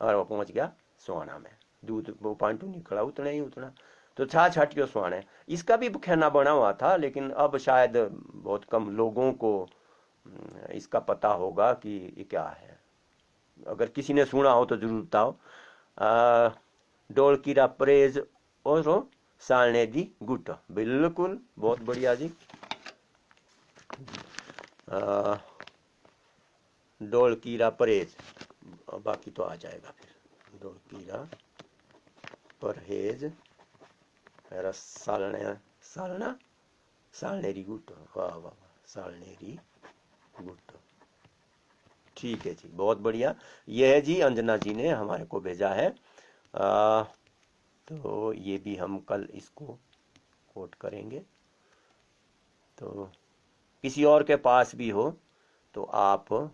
और वो पहुंच गया स्वाना में, दूध वो पंटू निकला उतना ही उतना। तो छा छाटियो स्वाने, इसका भी बखेना बना हुआ था, लेकिन अब शायद बहुत कम लोगों को इसका पता होगा कि ये क्या है। अगर किसी ने सुना हो तो जरूर बताओ। डोल कीरा परेज और सालने दी गुट, बिल्कुल बहुत बढ़िया जी। डोल कीरा परहेज, बाकी तो आ जाएगा फिर। डोल कीरा परहेज सालने, सालना सालनेरी गुट, वाह वाह वाह, सालनेरी गुट, ठीक है जी, बहुत बढ़िया। यह है जी, अंजना जी ने हमारे को भेजा है। तो ये भी हम कल इसको कोट करेंगे। तो किसी और के पास भी हो तो आप,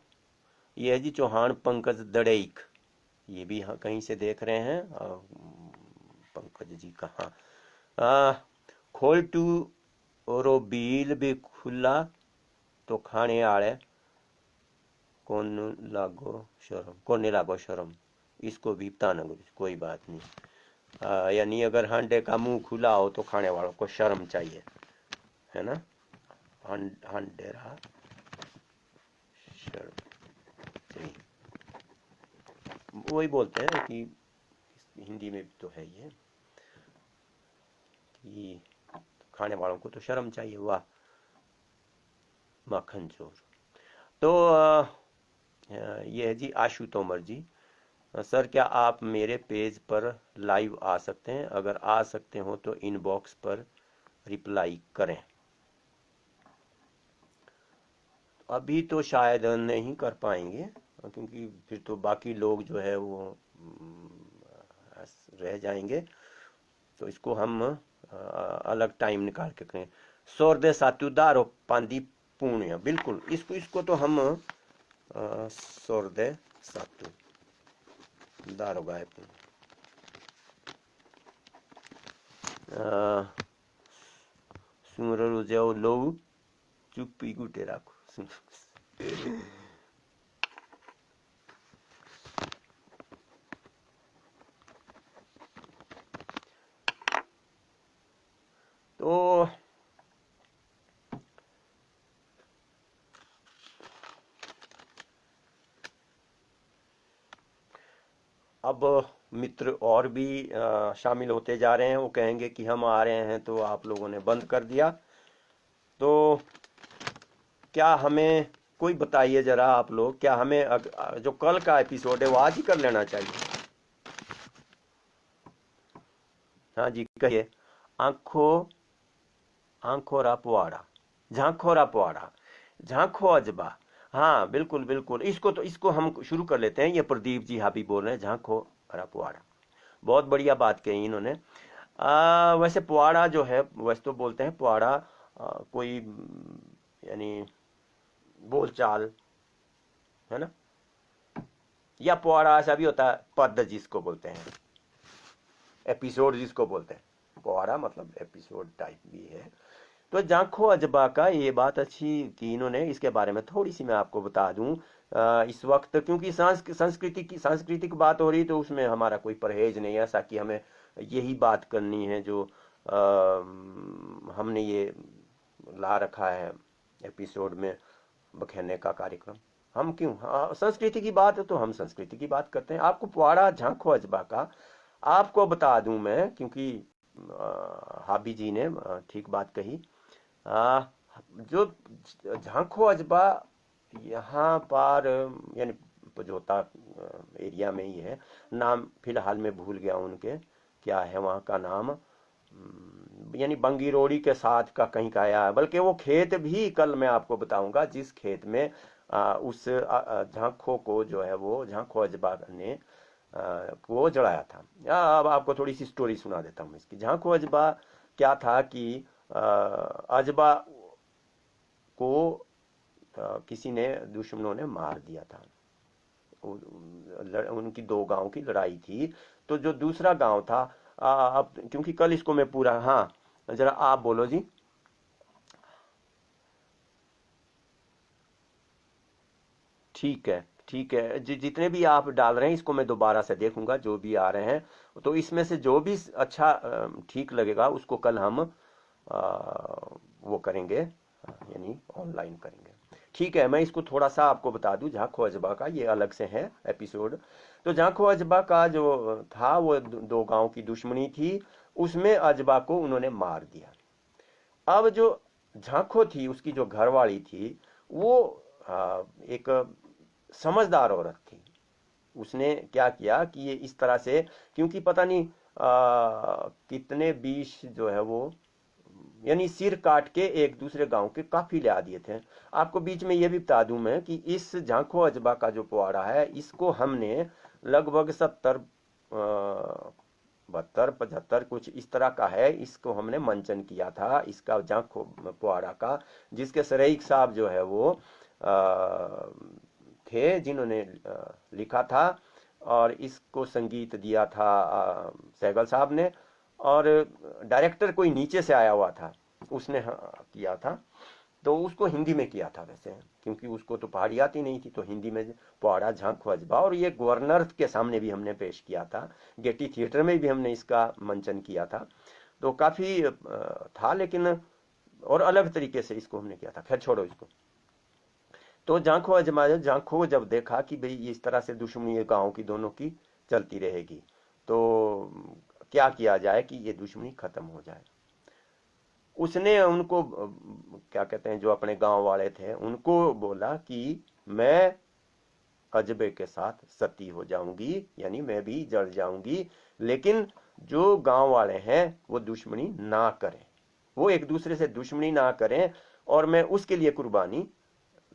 ये है जी चौहान पंकज दड़ेक, ये भी कहीं से देख रहे हैं। पंकज जी कहाँ? खोलटू और बील भी खुला तो खाने आले कोने लागो शर्म, कोने लागो शर्म। इसको भी ताना गुरुजी, कोई बात नहीं। यानी अगर हांडे का मुंह खुला हो तो खाने वालों को शर्म चाहिए, है ना। हांडेरा शर्म चाहिए, वही बोलते हैं कि हिंदी में भी तो है ये कि खाने वालों को तो शर्म चाहिए। वाह माखन चोर। तो ये है जी आशु तोमर जी। सर क्या आप मेरे पेज पर लाइव आ सकते हैं? अगर आ सकते हो तो इनबॉक्स पर रिप्लाई करें। अभी तो शायद नहीं कर पाएंगे, क्योंकि फिर तो बाकी लोग जो है वो रह जाएंगे। तो इसको हम अलग टाइम निकाल के करें। सोरदे सातु दारो पांदी पुण्य, बिल्कुल इसको इसको तो हम सोरदे सातु दारो गाय सुमरो जाओ लो चुप्पी गुटे राखो। तो अब मित्र और भी शामिल होते जा रहे हैं। वो कहेंगे कि हम आ रहे हैं तो आप लोगों ने बंद कर दिया। तो क्या हमें कोई बताइए जरा आप लोग, क्या हमें जो कल का एपिसोड है वो आज ही कर लेना चाहिए? हाँ जी कहिए। आंखों आंखोरा पुआड़ा, झांखोरा पुआड़ा, झांखो अजबा। हाँ बिल्कुल बिल्कुल, इसको हम शुरू कर लेते हैं। ये प्रदीप जी हाबी बोल रहे हैं, झांखो हरा पुआड़ा। बहुत बढ़िया बात कही इन्होंने। वैसे पुआड़ा जो है, वैसे तो बोलते हैं पुआड़ा कोई यानी बोलचाल, है ना। या पुआड़ा ऐसा भी होता है पद जिसको बोलते हैं, एपिसोड जिसको बोलते हैं। पुआड़ा मतलब एपिसोड टाइप भी है। तो जाखो अजबा का ये बात अच्छी की इन्होंने, इसके बारे में थोड़ी सी मैं आपको बता दूं। इस वक्त क्योंकि सांस्कृतिक बात हो रही, तो उसमें हमारा कोई परहेज नहीं है ऐसा कि हमें यही बात करनी है जो हमने ये ला रखा है एपिसोड में बखेरने का कार्यक्रम। हम क्यों, हाँ संस्कृति की बात है तो हम संस्कृति की बात करते हैं। आपको पुआड़ा झांखो अजबा का आपको बता दूं मैं, क्योंकि हाबी जी ने ठीक बात कही। जो झांखो अजबा यहाँ पर यानी पजोता एरिया में ही है। नाम फिलहाल में भूल गया उनके, क्या है वहाँ का नाम, यानी बंगिरोड़ी के साथ का कहीं का आया है। बल्कि वो खेत भी कल मैं आपको बताऊंगा जिस खेत में उस झांखो को जो है वो झांखो अजबा ने वो जड़ाया था। अब आपको थोड़ी सी स्टोरी सुना देता हूँ इसकी। झांखो अजबा क्या था कि अजबा को किसी ने, दुश्मनों ने मार दिया था। उनकी दो गांव की लड़ाई थी। तो जो दूसरा गांव था, अब क्योंकि कल इसको मैं पूरा, हाँ जरा आप बोलो जी। ठीक है ठीक है, जितने भी आप डाल रहे हैं इसको मैं दोबारा से देखूंगा जो भी आ रहे हैं। तो इसमें से जो भी अच्छा ठीक लगेगा उसको कल हम वो करेंगे, यानी ऑनलाइन करेंगे। ठीक है, मैं इसको थोड़ा सा आपको बता दूं। झांखो अजबा का ये अलग से है एपिसोड। तो झांखो अजबा का जो था वो दो गांव की दुश्मनी थी, उसमें अजबा को उन्होंने मार दिया। अब जो झांखो थी उसकी जो घरवाली थी वो एक समझदार औरत थी। उसने क्या किया कि ये इस तरह से, क्योंकि पता नहीं कितने बीस जो है वो यानी सिर काट के एक दूसरे गांव के काफी ले आ दिए थे। आपको बीच में ये भी बता दूं मैं कि इस झांखो अजबा का जो पुआड़ा है इसको हमने लगभग 70 72 75 कुछ इस तरह का है। इसको हमने मंचन किया था इसका झांखो पुआड़ा का, जिसके सरेईक साहब जो है वो थे जिन्होंने लिखा था। और इसको संगीत दिया था सहगल साहब ने, और डायरेक्टर कोई नीचे से आया हुआ था उसने किया था। तो उसको हिंदी में किया था वैसे, क्योंकि उसको तो पहाड़ी आती नहीं थी, तो हिंदी में पुआड़ा झांखो अजबा। और ये गवर्नर के सामने भी हमने पेश किया था, गेटी थिएटर में भी हमने इसका मंचन किया था। तो काफ़ी था, लेकिन और अलग तरीके से इसको हमने किया था। खैर छोड़ो इसको। तो झांखो अजमा, झांखो जब देखा कि भाई इस तरह से दुश्मनी गाँव की दोनों की चलती रहेगी, तो क्या किया जाए कि ये दुश्मनी खत्म हो जाए। उसने उनको क्या कहते हैं, जो अपने गांव वाले थे उनको बोला कि मैं अजबे के साथ सती हो जाऊंगी, यानी मैं भी जल जाऊंगी, लेकिन जो गांव वाले हैं वो दुश्मनी ना करें, वो एक दूसरे से दुश्मनी ना करें, और मैं उसके लिए कुर्बानी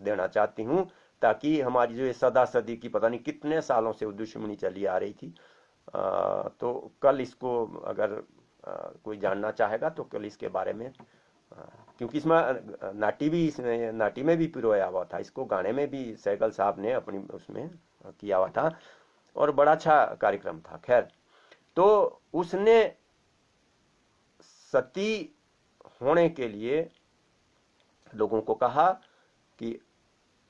देना चाहती हूँ, ताकि हमारी जो ये सदा सदी की पता नहीं कितने सालों से वो दुश्मनी चली आ रही थी। तो कल इसको अगर कोई जानना चाहेगा तो कल इसके बारे में, क्योंकि इसमें नाटी भी, इसमें नाटी में भी पिरोया हुआ था, इसको गाने में भी सहगल साहब ने अपनी उसमें किया हुआ था, और बड़ा अच्छा कार्यक्रम था। खैर, तो उसने सती होने के लिए लोगों को कहा कि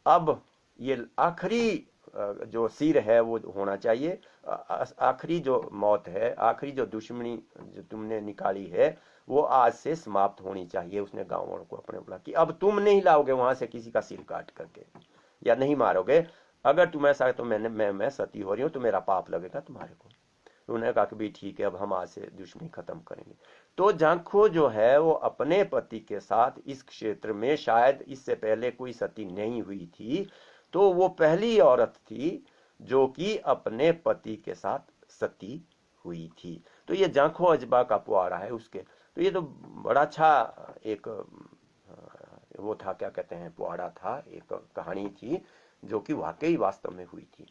अब ये आखिरी जो सिर है वो होना चाहिए, आखिरी जो मौत है, आखिरी जो दुश्मनी जो तुमने निकाली है वो आज से समाप्त होनी चाहिए। उसने गांव वालों को अपने बोला कि अब तुम नहीं लाओगे वहां से किसी का सिर काट करके, या नहीं मारोगे, अगर तुम ऐसा है तो मैं सती हो रही हूँ तो मेरा पाप लगेगा तुम्हारे को। उन्होंने कहा कि भी ठीक है, अब हम आज से दुश्मनी खत्म करेंगे। तो झांखो जो है वो अपने पति के साथ इस क्षेत्र में, शायद इससे पहले कोई सती नहीं हुई थी, तो वो पहली औरत थी जो कि अपने पति के साथ सती हुई थी। तो ये झांखो अजबा का पुआड़ा है उसके। तो ये तो बड़ा अच्छा एक वो था, क्या कहते हैं, पुआड़ा था, एक कहानी थी जो कि वाकई वास्तव में हुई थी।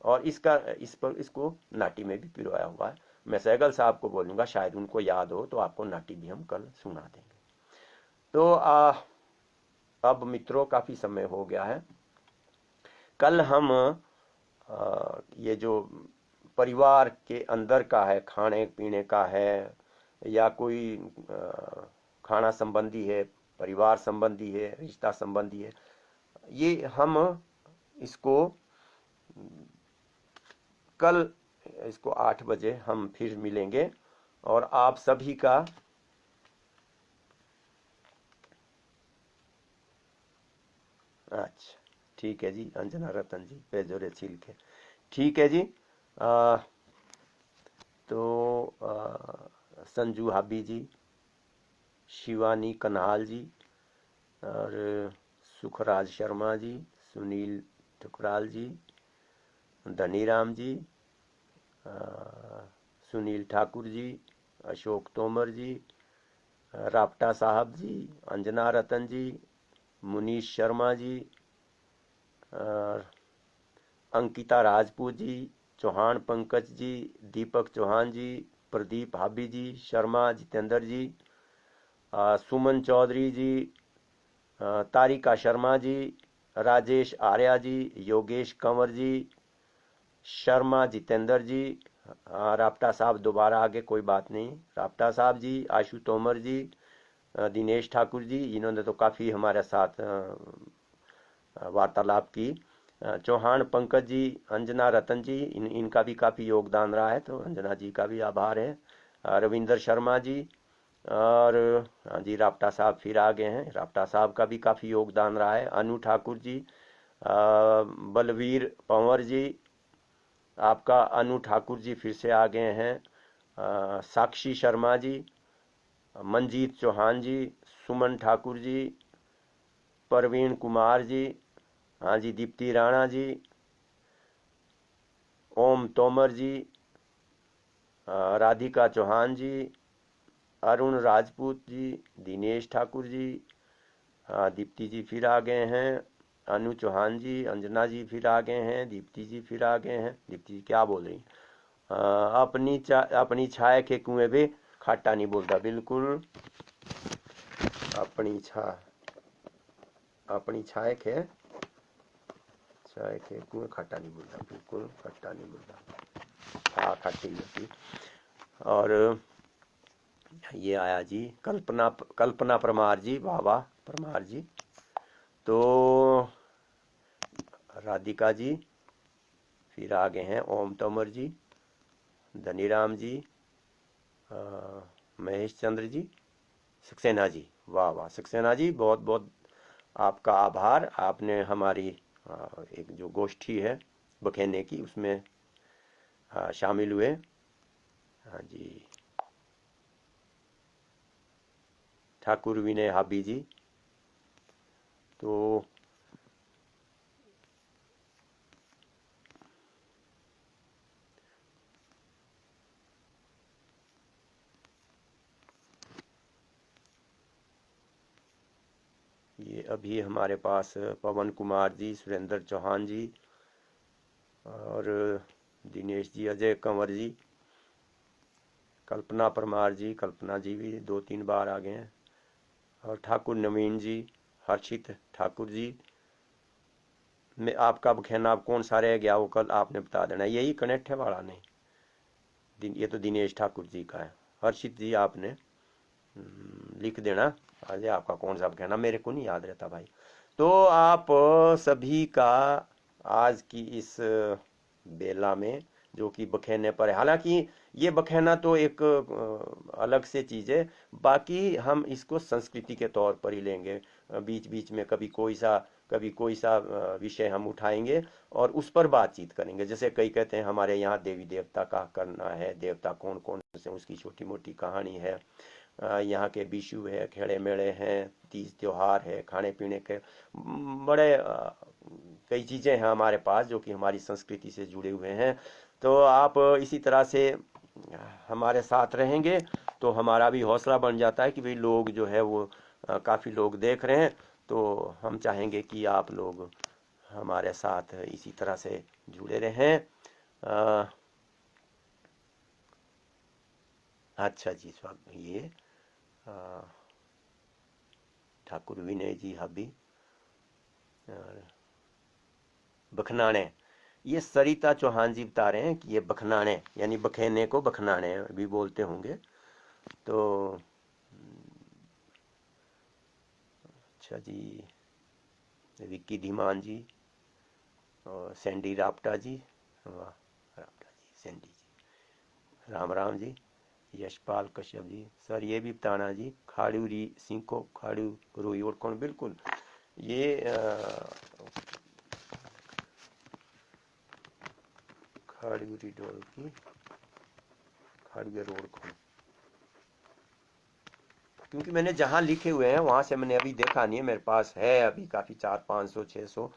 और इसको नाटी में भी पिरोया हुआ है। मैं सहगल साहब को बोलूंगा, शायद उनको याद हो तो आपको नाटी भी हम कल सुना देंगे। तो अब मित्रों काफी समय हो गया है। कल हम ये जो परिवार के अंदर का है, खाने पीने का है, या कोई खाना संबंधी है, परिवार संबंधी है, रिश्ता संबंधी है, ये हम इसको कल इसको 8 बजे हम फिर मिलेंगे। और आप सभी का अच्छा ठीक है जी, अंजना रतन जी पेजोरे छिल के, ठीक है जी। तो संजू हाबी जी, शिवानी कन्हाल जी, और सुखराज शर्मा जी, सुनील ठुकराल जी, धनीराम जी, सुनील ठाकुर जी, अशोक तोमर जी, राप्टा साहब जी, अंजना रतन जी, मुनीश शर्मा जी, अंकिता राजपूत जी, चौहान पंकज जी, दीपक चौहान जी, प्रदीप हाबी जी, शर्मा जितेंद्र जी, सुमन चौधरी जी, तारिका शर्मा जी, राजेश आर्या जी, योगेश कंवर जी, शर्मा जितेंद्र जी, राप्टा साहब दोबारा आगे कोई बात नहीं, राप्टा साहब जी, आशु तोमर जी, दिनेश ठाकुर जी, इन्होंने तो काफ़ी हमारे साथ वार्तालाप की, चौहान पंकज जी, अंजना रतन जी, इनका भी काफ़ी योगदान रहा है, तो अंजना जी का भी आभार है, रविंदर शर्मा जी, और हाँ जी राप्टा साहब फिर आ गए हैं, राप्टा साहब का भी काफ़ी योगदान रहा है, अनु ठाकुर जी, बलवीर पंवर जी, आपका अनु ठाकुर जी फिर से आ गए हैं, साक्षी शर्मा जी, मंजीत चौहान जी, सुमन ठाकुर जी, परवीन कुमार जी, हाँ जी दीप्ति राणा जी, ओम तोमर जी, राधिका चौहान जी, अरुण राजपूत जी, दिनेश ठाकुर जी, दीप्ति जी फिर आ गए हैं, अनु चौहान जी, अंजना जी फिर आ गए हैं, दीप्ति जी फिर आ गए हैं। दीप्ति जी क्या बोल रही, अपनी छाया के कुएं भी खाटा नहीं बोलता, बिल्कुल अपनी छाया के कुएं खट्टा नहीं बोलता, बिल्कुल खट्टा नहीं बोलता, हाँ खट्टी होती। और ये आया जी कल्पना परमार जी, वाह वाह, परमार जी, तो राधिका जी, फिर आगे हैं ओम तोमर जी, धनीराम जी, महेश चंद्र जी, सक्सेना जी। वाह वाह सक्सेना जी, बहुत बहुत आपका आभार। आपने हमारी एक जो गोष्ठी है बखेने की उसमें शामिल हुए। हाँ जी। ठाकुर विनय हाबी जी, तो ये अभी हमारे पास पवन कुमार जी, सुरेंद्र चौहान जी और दिनेश जी, अजय कंवर जी, कल्पना परमार जी, कल्पना जी भी 2-3 बार आ गए हैं, और ठाकुर नवीन जी, हर्षित ठाकुर जी। मैं आपका बखेना आप कौन सा रह गया वो कल आपने बता देना, यही कनेक्ट है वाला नहीं। ये तो दिनेश ठाकुर जी का है। हर्षित जी आपने लिख देना आज आपका कौन सा बखेना, मेरे को नहीं याद रहता भाई। तो आप सभी का आज की इस बेला में जो कि बखेने पर है, हालांकि ये बखेना तो एक अलग से चीज है, बाकी हम इसको संस्कृति के तौर पर ही लेंगे। बीच बीच में कभी कोई सा विषय हम उठाएंगे और उस पर बातचीत करेंगे। जैसे कई कहते हैं हमारे यहाँ देवी देवता का करना है, देवता कौन कौन से उसकी छोटी मोटी कहानी है, यहाँ के विशु है, खेड़े मेड़े हैं, तीज त्योहार है, खाने पीने के बड़े कई चीज़ें हैं हमारे पास जो कि हमारी संस्कृति से जुड़े हुए हैं। तो आप इसी तरह से हमारे साथ रहेंगे तो हमारा भी हौसला बन जाता है कि भाई लोग जो है वो काफ़ी लोग देख रहे हैं, तो हम चाहेंगे कि आप लोग हमारे साथ इसी तरह से जुड़े रहें। अच्छा जी, स्वागत। ये ठाकुर विनय जी हबी बखनाने, ये सरिता चौहान जी बता रहे हैं कि ये बखनाने यानी बखेने को बखनाने भी बोलते होंगे। तो अच्छा जी, विक्की धीमान जी और सैंडी राप्टा जी, वाह राप्टा जी, सैंडी जी, राम राम जी, यशपाल कश्यप जी, सर ये भी बताना जी, खाड़ू री सिंह को खाड़ू रोई और कौन, बिल्कुल ये खाड़ू री डोल की खाड़ू रोड को, क्योंकि मैंने जहाँ लिखे हुए हैं वहां से मैंने अभी देखा नहीं है, मेरे पास है अभी काफ़ी 400-500-600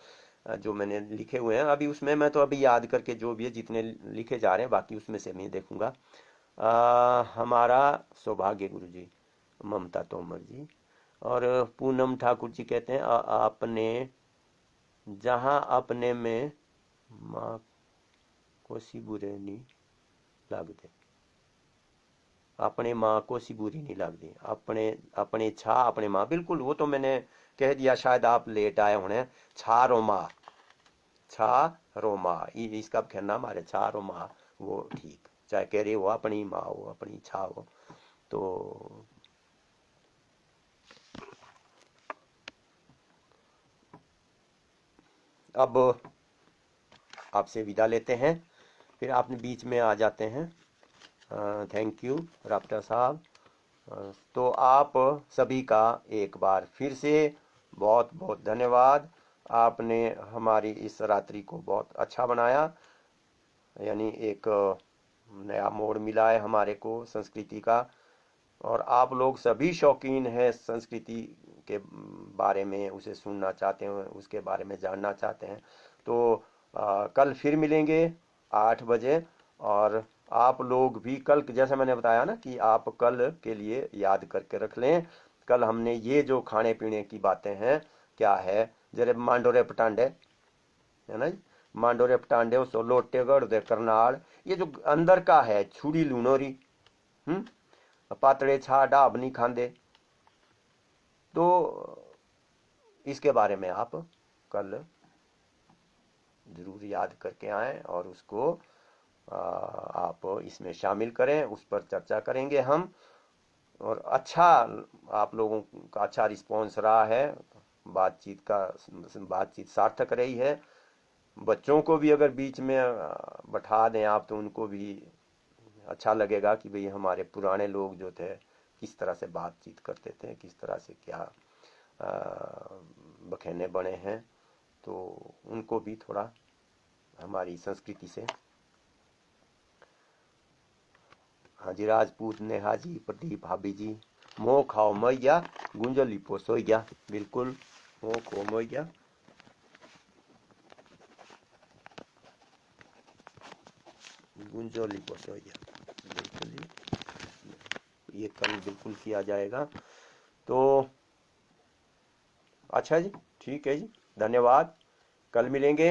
जो मैंने लिखे हुए हैं अभी, उसमें मैं तो अभी याद करके जो भी है जितने लिखे जा रहे हैं बाकी उसमें से मैं देखूंगा। हमारा सौभाग्य गुरु जी, ममता तोमर जी और पूनम ठाकुर जी कहते हैं आपने जहाँ अपने में माँ को सी बुरे नहीं लगते, अपने माँ को सी बुरी नहीं लगती, अपने अपने छा अपने माँ, बिल्कुल वो तो मैंने कह दिया, शायद आप लेट आए होने। छा रोमा, छा रोमा, इसका कहना हमारे छा रोमा, वो ठीक, चाहे कह रही हो अपनी माँ हो अपनी छा हो। तो अब आपसे विदा लेते हैं, फिर आपने बीच में आ जाते हैं। थैंक यू राप्टा साहब। तो आप सभी का एक बार फिर से बहुत बहुत धन्यवाद। आपने हमारी इस रात्रि को बहुत अच्छा बनाया, यानी एक नया मोड़ मिला है हमारे को संस्कृति का, और आप लोग सभी शौकीन हैं संस्कृति के बारे में, उसे सुनना चाहते हैं, उसके बारे में जानना चाहते हैं। तो कल फिर मिलेंगे 8 बजे, और आप लोग भी कल जैसे मैंने बताया ना कि आप कल के लिए याद करके रख लें। कल हमने ये जो खाने पीने की बातें हैं क्या है, जरे मांडोरे पटांडे है ना जी, मांडोरे पटांडे सो लोटेगढ़ दे करनाल, ये जो अंदर का है छुड़ी लूनोरी, पातड़े छा डाब नहीं खांदे, तो इसके बारे में आप कल जरूर याद करके आएं और उसको आप इसमें शामिल करें, उस पर चर्चा करेंगे हम। और अच्छा, आप लोगों का अच्छा रिस्पॉन्स रहा है, बातचीत सार्थक रही है। बच्चों को भी अगर बीच में बैठा दें आप, तो उनको भी अच्छा लगेगा कि भाई हमारे पुराने लोग जो थे किस तरह से बातचीत करते थे, किस तरह से क्या बखेने बने हैं, तो उनको भी थोड़ा हमारी संस्कृति से। हाँ जी, राजपूत, नेहा जी, प्रदीप, भाभी जी। मोह खाओ मैया, गुंजली पोसोइया। बिल्कुल, मोह खो मैया, गुंजली पोसोइया। बिल्कुल जी, ये कल बिल्कुल किया जाएगा। तो अच्छा जी, ठीक है जी, धन्यवाद। कल मिलेंगे।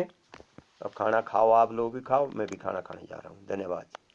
अब खाना खाओ, आप लोग भी खाओ, मैं भी खाना खाने जा रहा हूँ। धन्यवाद।